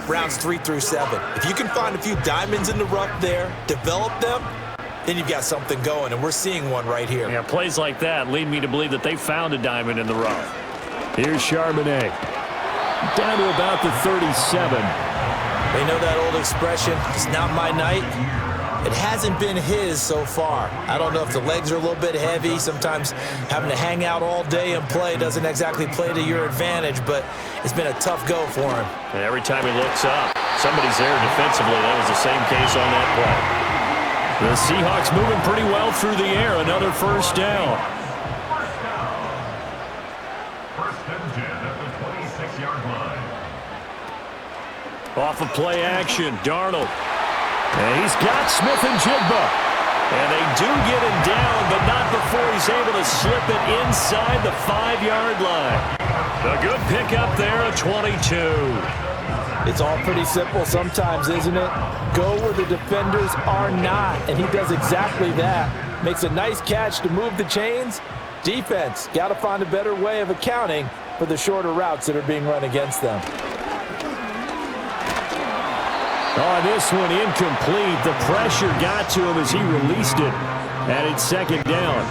rounds 3 through 7. If you can find a few diamonds in the rough there, develop them, then you've got something going, and we're seeing one right here. Yeah, plays like that lead me to believe that they found a diamond in the rough. Here's Charbonnet. Down to about the 37. They know that old expression, it's not my night. It hasn't been his so far. I don't know if the legs are a little bit heavy. Sometimes having to hang out all day and play doesn't exactly play to your advantage, but it's been a tough go for him. And every time he looks up, somebody's there defensively. That was the same case on that play. The Seahawks moving pretty well through the air. Another first down. Off of play action, Darnold. And he's got Smith and Jigba. And they do get him down, but not before he's able to slip it inside the 5-yard line. A good pickup there at 22. It's all pretty simple sometimes, isn't it? Go where the defenders are not, and he does exactly that. Makes a nice catch to move the chains. Defense, got to find a better way of accounting for the shorter routes that are being run against them. Oh, this one incomplete. The pressure got to him as he released it. And it's second down.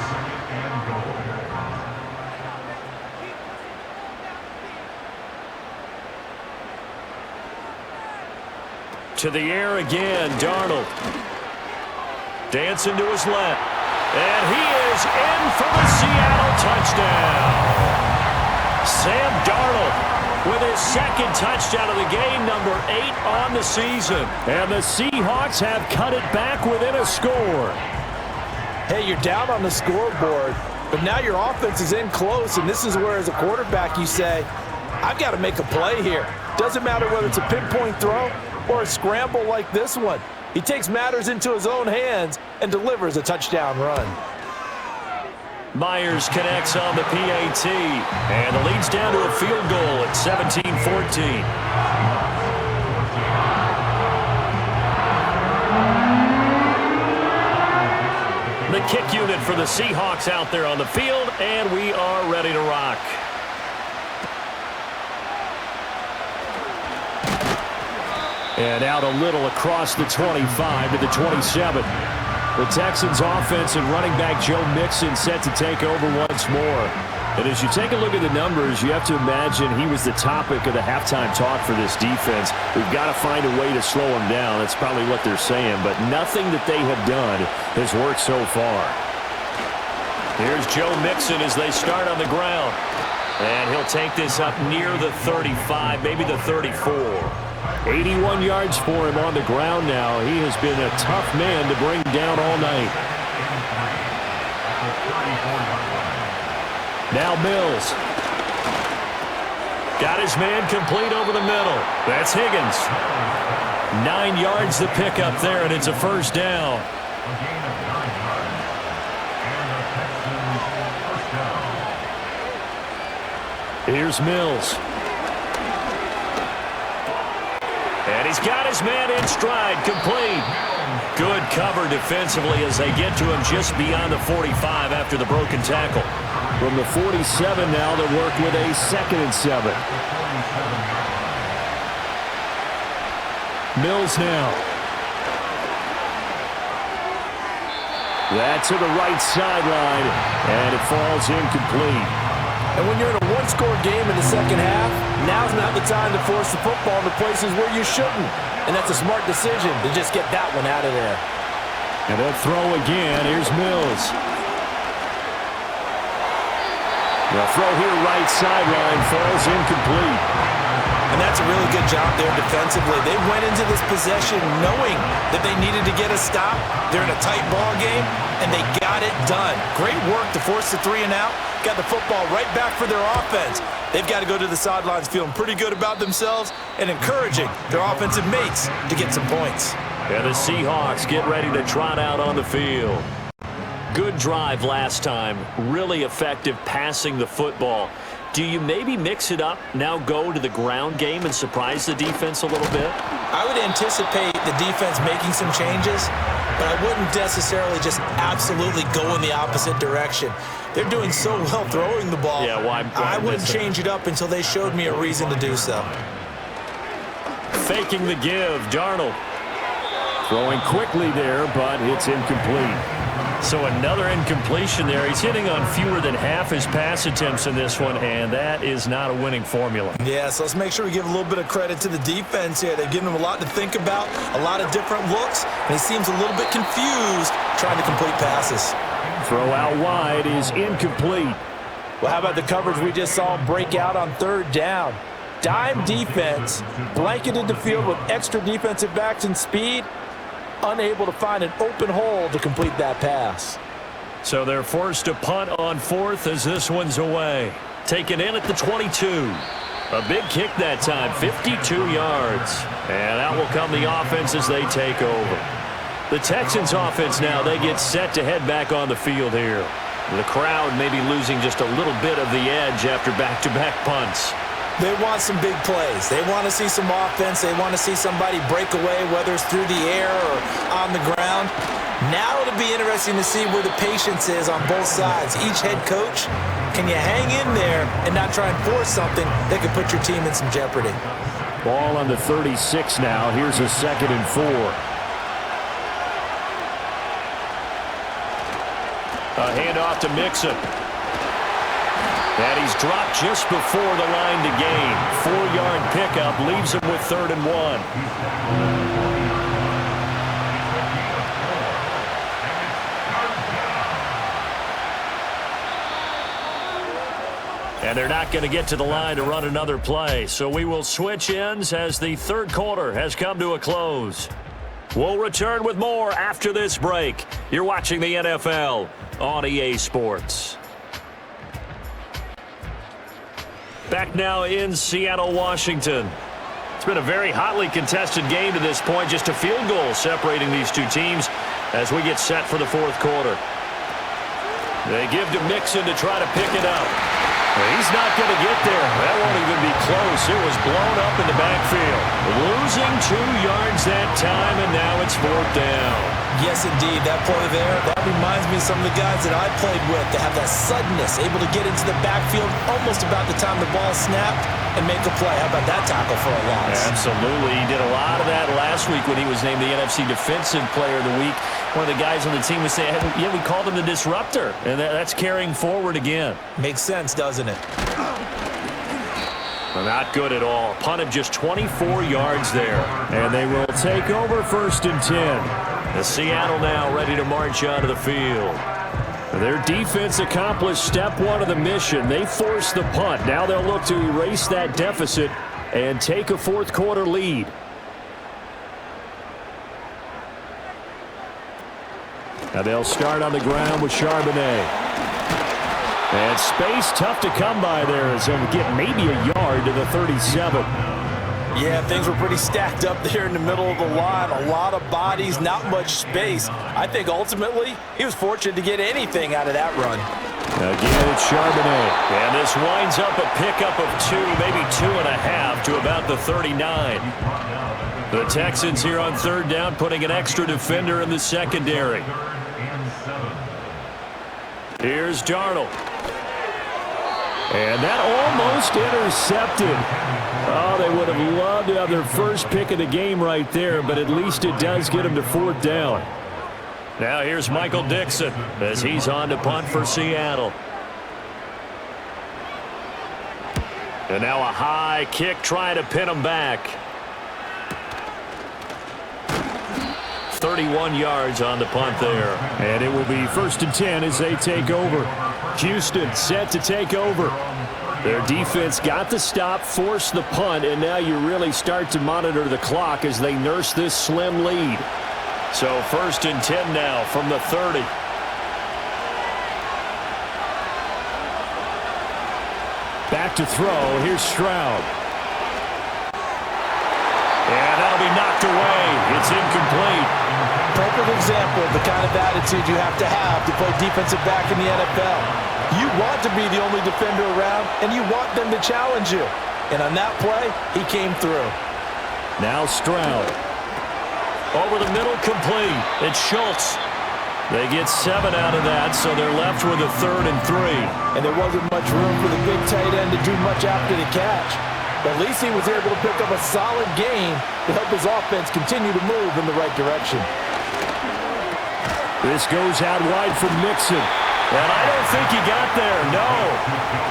To the air again, Darnold. Dancing to his left. And he is in for the Seattle touchdown. Sam Darnold with his second touchdown of the game, number 8 on the season. And the Seahawks have cut it back within a score. Hey, you're down on the scoreboard, but now your offense is in close, and this is where, as a quarterback, you say, I've got to make a play here. Doesn't matter whether it's a pinpoint throw or a scramble like this one. He takes matters into his own hands and delivers a touchdown run. Myers connects on the PAT, and the lead's down to a field goal at 17-14. The kick unit for the Seahawks out there on the field, and we are ready to rock. And out a little across the 25 to the 27. The Texans offense and running back Joe Mixon set to take over once more. And as you take a look at the numbers, you have to imagine he was the topic of the halftime talk for this defense. We've got to find a way to slow him down. That's probably what they're saying. But nothing that they have done has worked so far. Here's Joe Mixon as they start on the ground. And he'll take this up near the 35, maybe the 34. 81 yards for him on the ground now. He has been a tough man to bring down all night. Now Mills. Got his man complete over the middle. That's Higgins. 9 yards to pick up there, and it's a first down. Here's Mills. And he's got his man in stride, complete. Good cover defensively as they get to him just beyond the 45 after the broken tackle. From the 47 now, they work with a 2nd and 7. Mills now. That's to the right sideline, and it falls incomplete. And when you're in a one-score game in the second half, now's not the time to force the football in the places where you shouldn't. And that's a smart decision to just get that one out of there. And they'll throw again. Here's Mills. The throw here right sideline falls incomplete. And that's a really good job there defensively. They went into this possession knowing that they needed to get a stop. They're in a tight ball game, and they got it done. Great work to force the 3 and out. Got the football right back for their offense. They've got to go to the sidelines feeling pretty good about themselves and encouraging their offensive mates to get some points. And the Seahawks get ready to trot out on the field. Good drive last time. Really effective passing the football. Do you maybe mix it up, now go to the ground game and surprise the defense a little bit? I would anticipate the defense making some changes, but I wouldn't necessarily just absolutely go in the opposite direction. They're doing so well throwing the ball. Yeah, why I wouldn't change it up until they showed me a reason to do so. Faking the give, Darnold. Throwing quickly there, but it's incomplete. So another incompletion there. He's hitting on fewer than half his pass attempts in this one, and that is not a winning formula. Yeah, so let's make sure we give a little bit of credit to the defense here. They've given him a lot to think about, a lot of different looks, and he seems a little bit confused trying to complete passes. Throw out wide is incomplete. Well, how about the coverage we just saw break out on 3rd down? Dime defense, blanketed the field with extra defensive backs and speed, unable to find an open hole to complete that pass. So they're forced to punt on 4th as this one's away. Taken in at the 22. A big kick that time, 52 yards. And out will come the offense as they take over. The Texans offense now, they get set to head back on the field here. The crowd may be losing just a little bit of the edge after back-to-back punts. They want some big plays. They want to see some offense. They want to see somebody break away, whether it's through the air or on the ground. Now it'll be interesting to see where the patience is on both sides. Each head coach, can you hang in there and not try and force something that could put your team in some jeopardy? Ball on the 36 now. Here's a 2nd and 4. A handoff to Mixon. And he's dropped just before the line to gain. 4-yard pickup leaves him with 3rd and 1. And they're not going to get to the line to run another play. So we will switch ends as the 3rd quarter has come to a close. We'll return with more after this break. You're watching the NFL on EA Sports. Back now in Seattle, Washington. It's been a very hotly contested game to this point. Just a field goal separating these two teams as we get set for the 4th quarter. They give to Mixon to try to pick it up. He's not going to get there. That won't even be close. It was blown up in the backfield. Losing 2 yards that time, and now it's 4th down. Yes, indeed. That play there, that reminds me of some of the guys that I played with that have that suddenness, able to get into the backfield almost about the time the ball snapped and make a play. How about that tackle for a loss? Absolutely. He did a lot of that last week when he was named the NFC Defensive Player of the Week. One of the guys on the team was saying, yeah, we called him the disruptor, and that's carrying forward again. Makes sense, doesn't it? Not good at all. Punted just 24 yards there. And they will take over 1st and 10. The Seattle now ready to march onto the field. Their defense accomplished step one of the mission. They forced the punt. Now they'll look to erase that deficit and take a fourth quarter lead. Now they'll start on the ground with Charbonnet. And space tough to come by there as they'll get maybe a yard to the 37. Yeah, things were pretty stacked up there in the middle of the line. A lot of bodies, not much space. I think ultimately he was fortunate to get anything out of that run. Again, it's Charbonnet. And this winds up a pickup of 2, maybe 2.5 to about the 39. The Texans here on third down, putting an extra defender in the secondary. Here's Darnold. And that almost intercepted. Oh, they would have loved to have their first pick of the game right there, but at least it does get them to fourth down. Now here's Michael Dixon as he's on to punt for Seattle. And now a high kick trying to pin him back. 31 yards on the punt there. And it will be 1st and 10 as they take over. Houston set to take over. Their defense got the stop, forced the punt, and now you really start to monitor the clock as they nurse this slim lead. So 1st and 10 now from the 30. Back to throw. Here's Stroud. And that'll be knocked away. It's incomplete. Perfect example of the kind of attitude you have to play defensive back in the NFL. You want to be the only defender around, and you want them to challenge you. And on that play, he came through. Now Stroud. Over the middle, complete. It's Schultz. They get 7 out of that, so they're left with a 3rd and 3. And there wasn't much room for the big tight end to do much after the catch. But at least he was able to pick up a solid gain to help his offense continue to move in the right direction. This goes out wide for Mixon. And I don't think he got there, no.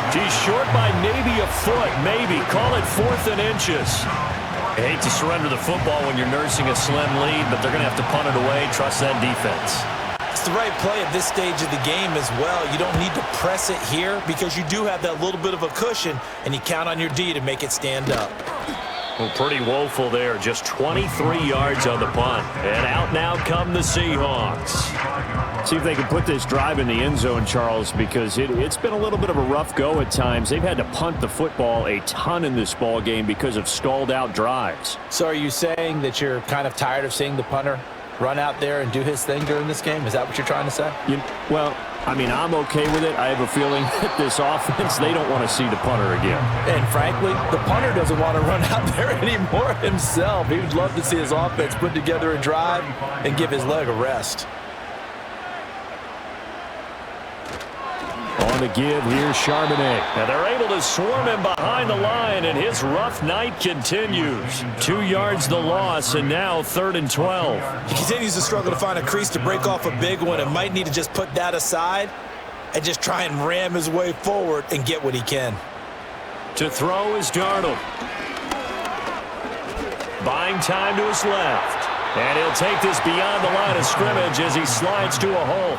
He's short by maybe a foot, maybe. Call it 4th and inches. I hate to surrender the football when you're nursing a slim lead, but they're going to have to punt it away. Trust that defense. It's the right play at this stage of the game as well. You don't need to press it here because you do have that little bit of a cushion, and you count on your D to make it stand up. Well, pretty woeful there. Just 23 yards on the punt. And out now come the Seahawks. See if they can put this drive in the end zone, Charles, because it's been a little bit of a rough go at times. They've had to punt the football a ton in this ball game because of stalled out drives. So are you saying that you're kind of tired of seeing the punter run out there and do his thing during this game? Is that what you're trying to say? Well, I mean, I'm okay with it. I have a feeling that this offense, they don't want to see the punter again. And frankly, the punter doesn't want to run out there anymore himself. He would love to see his offense put together a drive and give his leg a rest. On the give, here's Charbonnet. And they're able to swarm him behind the line, and his rough night continues. 2 yards the loss, and now 3rd and 12. He continues to struggle to find a crease to break off a big one and might need to just put that aside and just try and ram his way forward and get what he can. To throw is Darnold. Buying time to his left. And he'll take this beyond the line of scrimmage as he slides to a hole.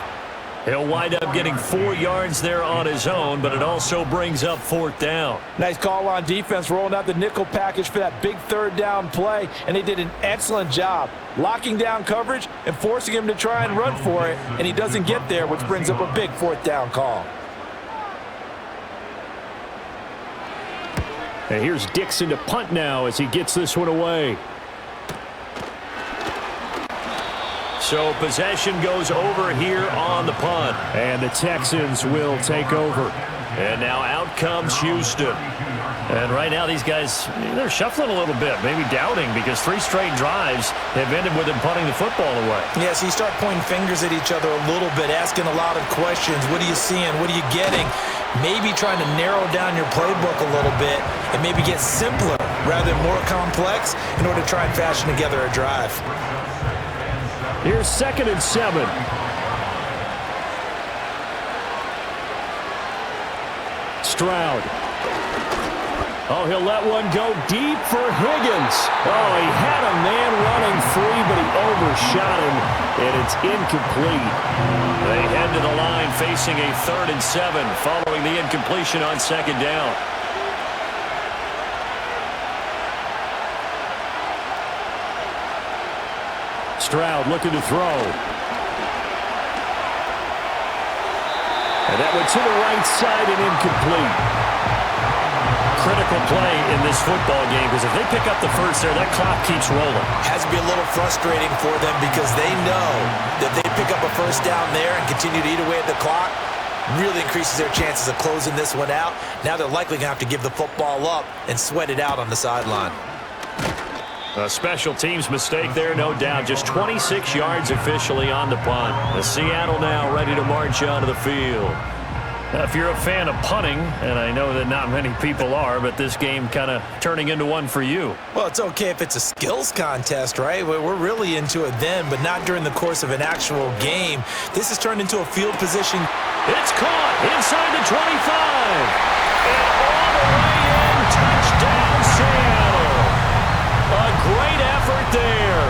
He'll wind up getting 4 yards there on his own, but it also brings up 4th down. Nice call on defense, rolling out the nickel package for that big 3rd down play, and they did an excellent job locking down coverage and forcing him to try and run for it, and he doesn't get there, which brings up a big 4th down call. And here's Dixon to punt now as he gets this one away. So possession goes over here on the punt. And the Texans will take over. And now out comes Houston. And right now these guys, they're shuffling a little bit, maybe doubting, because 3 straight drives have ended with them punting the football away. Yeah, so you start pointing fingers at each other a little bit, asking a lot of questions. What are you seeing? What are you getting? Maybe trying to narrow down your playbook a little bit and maybe get simpler rather than more complex in order to try and fashion together a drive. Here's 2nd and 7. Stroud. Oh, he'll let one go deep for Higgins. Oh, he had a man running free, but he overshot him, and it's incomplete. They head to the line facing a 3rd and 7 following the incompletion on 2nd down. Stroud looking to throw. And that went to the right side and incomplete. Critical play in this football game because if they pick up the first there, that clock keeps rolling. Has to be a little frustrating for them because they know that they pick up a first down there and continue to eat away at the clock, really increases their chances of closing this one out. Now they're likely going to have to give the football up and sweat it out on the sideline. A special teams mistake there, no doubt. Just 26 yards officially on the punt. The Seattle now ready to march onto the field. If you're a fan of punting, and I know that not many people are, but this game kind of turning into one for you. Well, it's okay if it's a skills contest, right? We're really into it then, but not during the course of an actual game. This has turned into a field position. It's caught inside the 25. And all the way in, touchdown Seattle. A great effort there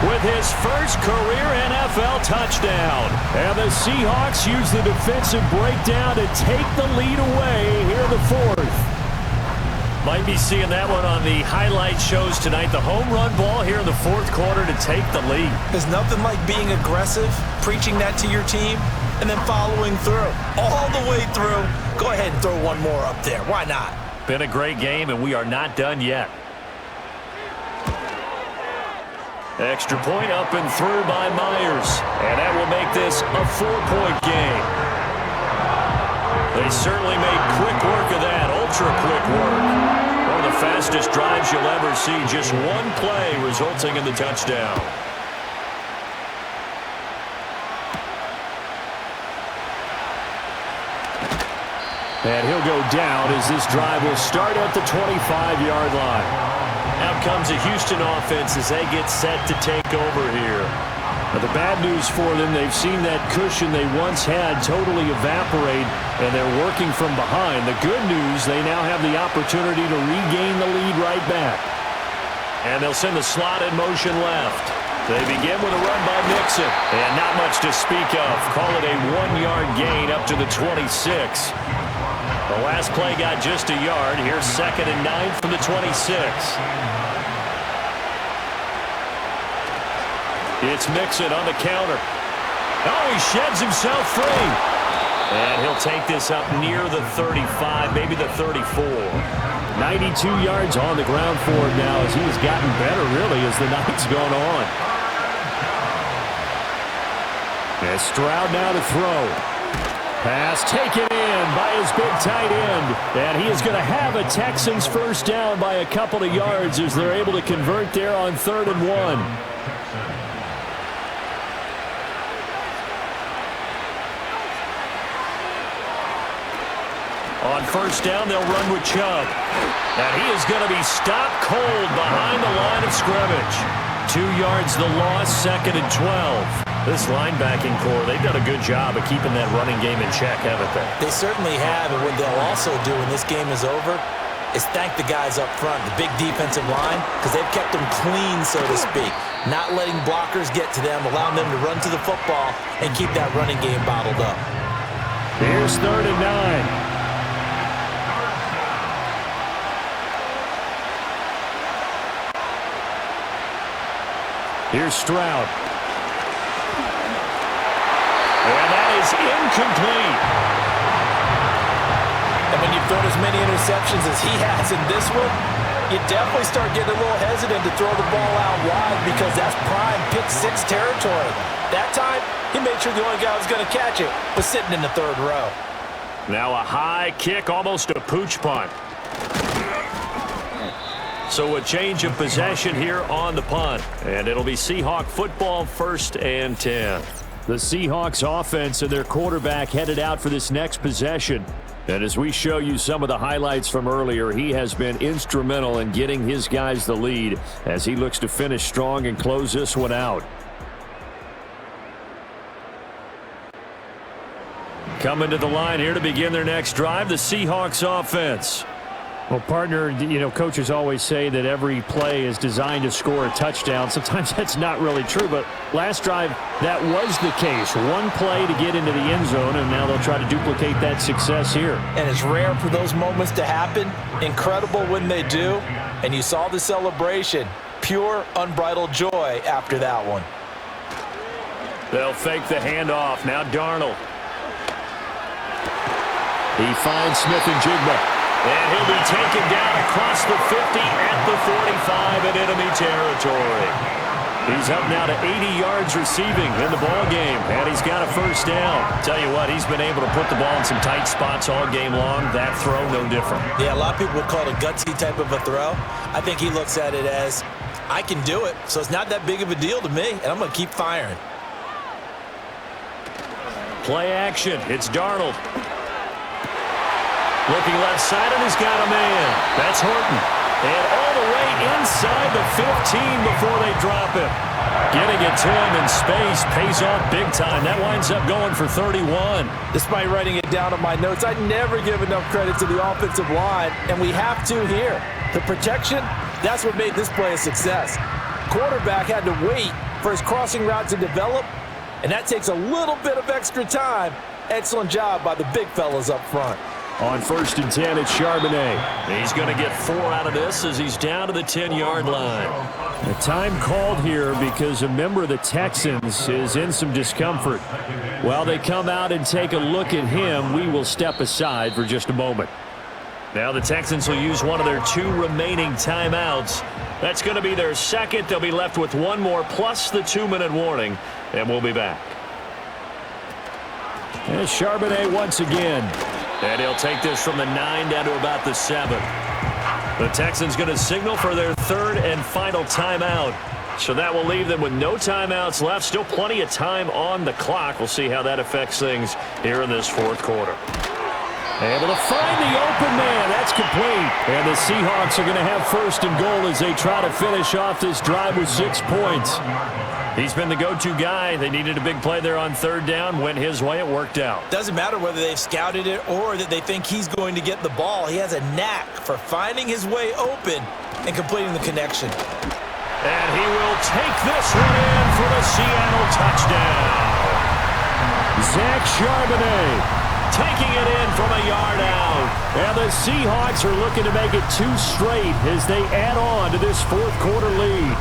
with his first career NFL touchdown. And the Seahawks use the defensive breakdown to take the lead away here in the 4th. Might be seeing that one on the highlight shows tonight. The home run ball here in the 4th quarter to take the lead. There's nothing like being aggressive, preaching that to your team, and then following through. All the way through. Go ahead and throw one more up there. Why not? Been a great game, and we are not done yet. Extra point up and through by Myers. And that will make this a 4-point game. They certainly made quick work of that, ultra-quick work. One of the fastest drives you'll ever see. Just one play resulting in the touchdown. And he'll go down as this drive will start at the 25-yard line. Out comes a Houston offense as they get set to take over here. Now, the bad news for them, they've seen that cushion they once had totally evaporate, and they're working from behind. The good news, they now have the opportunity to regain the lead right back. And they'll send the slot in motion left. They begin with a run by Mixon. And not much to speak of. Call it a 1-yard gain up to the 26. The last play got just a yard. Here's 2nd and 9 from the 26. It's Mixon on the counter. Oh, he sheds himself free. And he'll take this up near the 35, maybe the 34. 92 yards on the ground for him now as he has gotten better, really, as the night's gone on. And Stroud now to throw. Pass taken in by his big tight end. And he is going to have a Texans first down by a couple of yards as they're able to convert there on 3rd and 1. On first down, they'll run with Chubb. And he is going to be stopped cold behind the line of scrimmage. 2 yards the loss, 2nd and 12. This linebacking core, they've done a good job of keeping that running game in check, haven't they? They certainly have, and what they'll also do when this game is over is thank the guys up front, the big defensive line, because they've kept them clean, so to speak. Not letting blockers get to them, allowing them to run to the football and keep that running game bottled up. Here's 3rd and 9. Here's Stroud. And that is incomplete. And when you've thrown as many interceptions as he has in this one, you definitely start getting a little hesitant to throw the ball out wide because that's prime pick-6 territory. That time, he made sure the only guy who was going to catch it was sitting in the 3rd row. Now a high kick, almost a pooch punt. So a change of possession here on the punt. And it'll be Seahawk football, 1st and 10. The Seahawks offense and their quarterback headed out for this next possession. And as we show you some of the highlights from earlier, he has been instrumental in getting his guys the lead as he looks to finish strong and close this one out. Coming to the line here to begin their next drive, the Seahawks offense. Well, partner, coaches always say that every play is designed to score a touchdown. Sometimes that's not really true, but last drive, that was the case. One play to get into the end zone, and now they'll try to duplicate that success here. And it's rare for those moments to happen. Incredible when they do. And you saw the celebration. Pure, unbridled joy after that one. They'll fake the handoff. Now Darnold. He finds Smith-Njigba. And he'll be taken down across the 50 at the 45 in enemy territory. He's up now to 80 yards receiving in the ball game, and he's got a first down. Tell you what, he's been able to put the ball in some tight spots all game long. That throw, no different. Yeah, a lot of people would call it a gutsy type of a throw. I think he looks at it as, I can do it, so it's not that big of a deal to me, and I'm going to keep firing. Play action. It's Darnold. Looking left side, and he's got a man. That's Horton. And all the way inside the 15 before they drop him. Getting it to him in space pays off big time. That winds up going for 31. Despite writing it down on my notes, I never give enough credit to the offensive line, and we have to here. The protection, that's what made this play a success. Quarterback had to wait for his crossing route to develop, and that takes a little bit of extra time. Excellent job by the big fellas up front. On 1st and 10, it's Charbonnet. He's going to get 4 out of this as he's down to the 10-yard line. The time called here because a member of the Texans is in some discomfort. While they come out and take a look at him, we will step aside for just a moment. Now the Texans will use one of their 2 remaining timeouts. That's going to be their second. They'll be left with 1 more plus the 2-minute warning, and we'll be back. And Charbonnet once again. And he'll take this from the 9 down to about the 7. The Texans going to signal for their 3rd and final timeout. So that will leave them with no timeouts left. Still plenty of time on the clock. We'll see how that affects things here in this 4th quarter. Able to find the open man. That's complete. And the Seahawks are going to have 1st and goal as they try to finish off this drive with 6 points. He's been the go-to guy. They needed a big play there on 3rd down. Went his way. It worked out. Doesn't matter whether they've scouted it or that they think he's going to get the ball. He has a knack for finding his way open and completing the connection. And he will take this one in for the Seattle touchdown. Zach Charbonnet taking it in from a yard out. And the Seahawks are looking to make it 2 straight as they add on to this 4th quarter lead.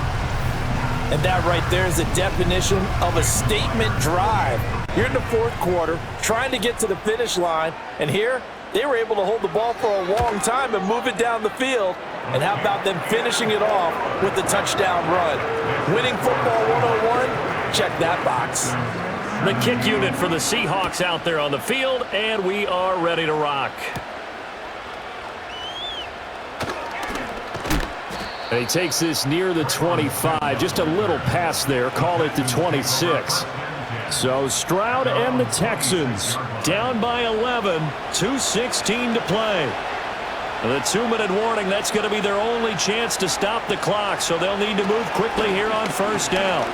And that right there is the definition of a statement drive. You're in the 4th quarter, trying to get to the finish line, and here they were able to hold the ball for a long time and move it down the field. And how about them finishing it off with the touchdown run? Winning football 101, check that box. The kick unit for the Seahawks out there on the field, and we are ready to rock. And he takes this near the 25. Just a little pass there. Call it the 26. So Stroud and the Texans down by 11. 2:16 to play. The 2-minute warning, that's going to be their only chance to stop the clock. So they'll need to move quickly here on 1st down.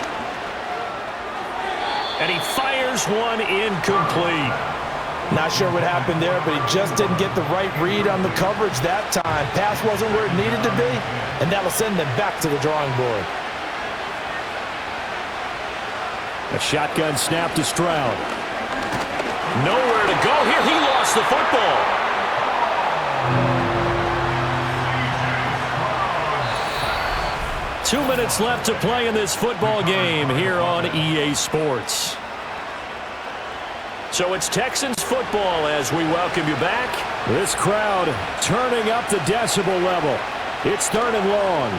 And he fires one incomplete. Not sure what happened there, but he just didn't get the right read on the coverage that time. Pass wasn't where it needed to be, and that'll send them back to the drawing board. A shotgun snap to Stroud. Nowhere to go here. He lost the football. Two minutes left to play in this football game here on EA Sports. So it's Texans football as we welcome you back. This crowd turning up the decibel level. It's 3rd and long.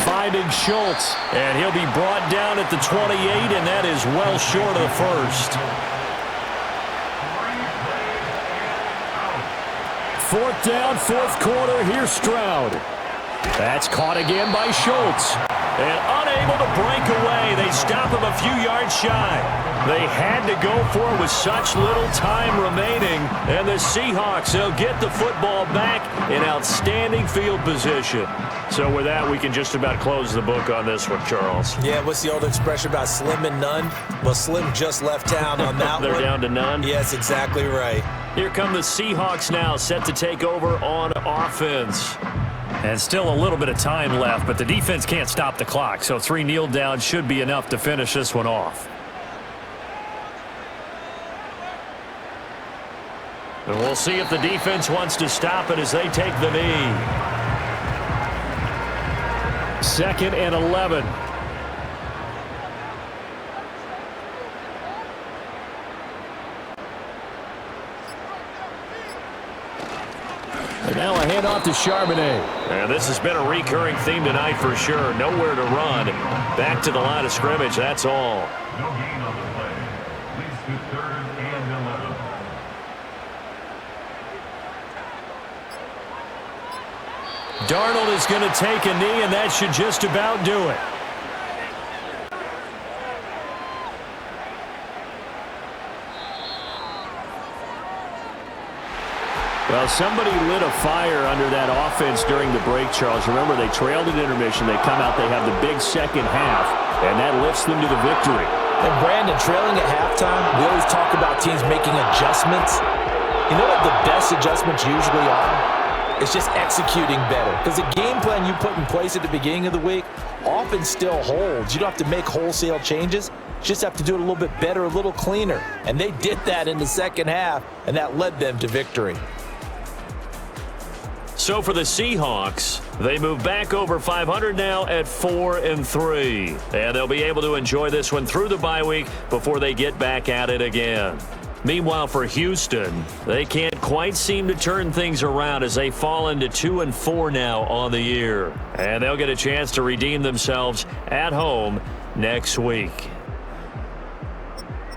Finding Schultz, and he'll be brought down at the 28, and that is well short of the first. 4th down, 4th quarter. Here's Stroud. That's caught again by Schultz. And unable to break away. They stop him a few yards shy. They had to go for it with such little time remaining. And the Seahawks, they'll get the football back in outstanding field position. So with that, we can just about close the book on this one, Charles. Yeah, what's the old expression about slim and none? Well, Slim just left town on that one. They're down to none? Yes, exactly right. Here come the Seahawks now, set to take over on offense. And still a little bit of time left, but the defense can't stop the clock, so 3 kneel downs should be enough to finish this one off. And we'll see if the defense wants to stop it as they take the knee. 2nd and 11. And now a handoff to Charbonnet. And this has been a recurring theme tonight for sure. Nowhere to run. Back to the line of scrimmage, that's all. No gain on the play. Leads to 3rd and 11. Darnold is going to take a knee, and that should just about do it. Well, somebody lit a fire under that offense during the break, Charles. Remember, they trailed at intermission. They come out, they have the big second half, and that lifts them to the victory. And Brandon, trailing at halftime, we always talk about teams making adjustments. You know what the best adjustments usually are? It's just executing better. Because the game plan you put in place at the beginning of the week often still holds. You don't have to make wholesale changes. You just have to do it a little bit better, a little cleaner. And they did that in the second half, and that led them to victory. So for the Seahawks, they move back over 500 now at 4-3. And they'll be able to enjoy this one through the bye week before they get back at it again. Meanwhile, for Houston, they can't quite seem to turn things around as they fall into 2-4 now on the year. And they'll get a chance to redeem themselves at home next week.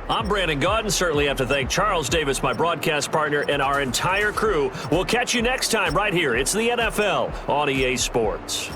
I'm Brandon Gaudin. Certainly have to thank Charles Davis, my broadcast partner, and our entire crew. We'll catch you next time right here. It's the NFL on EA Sports.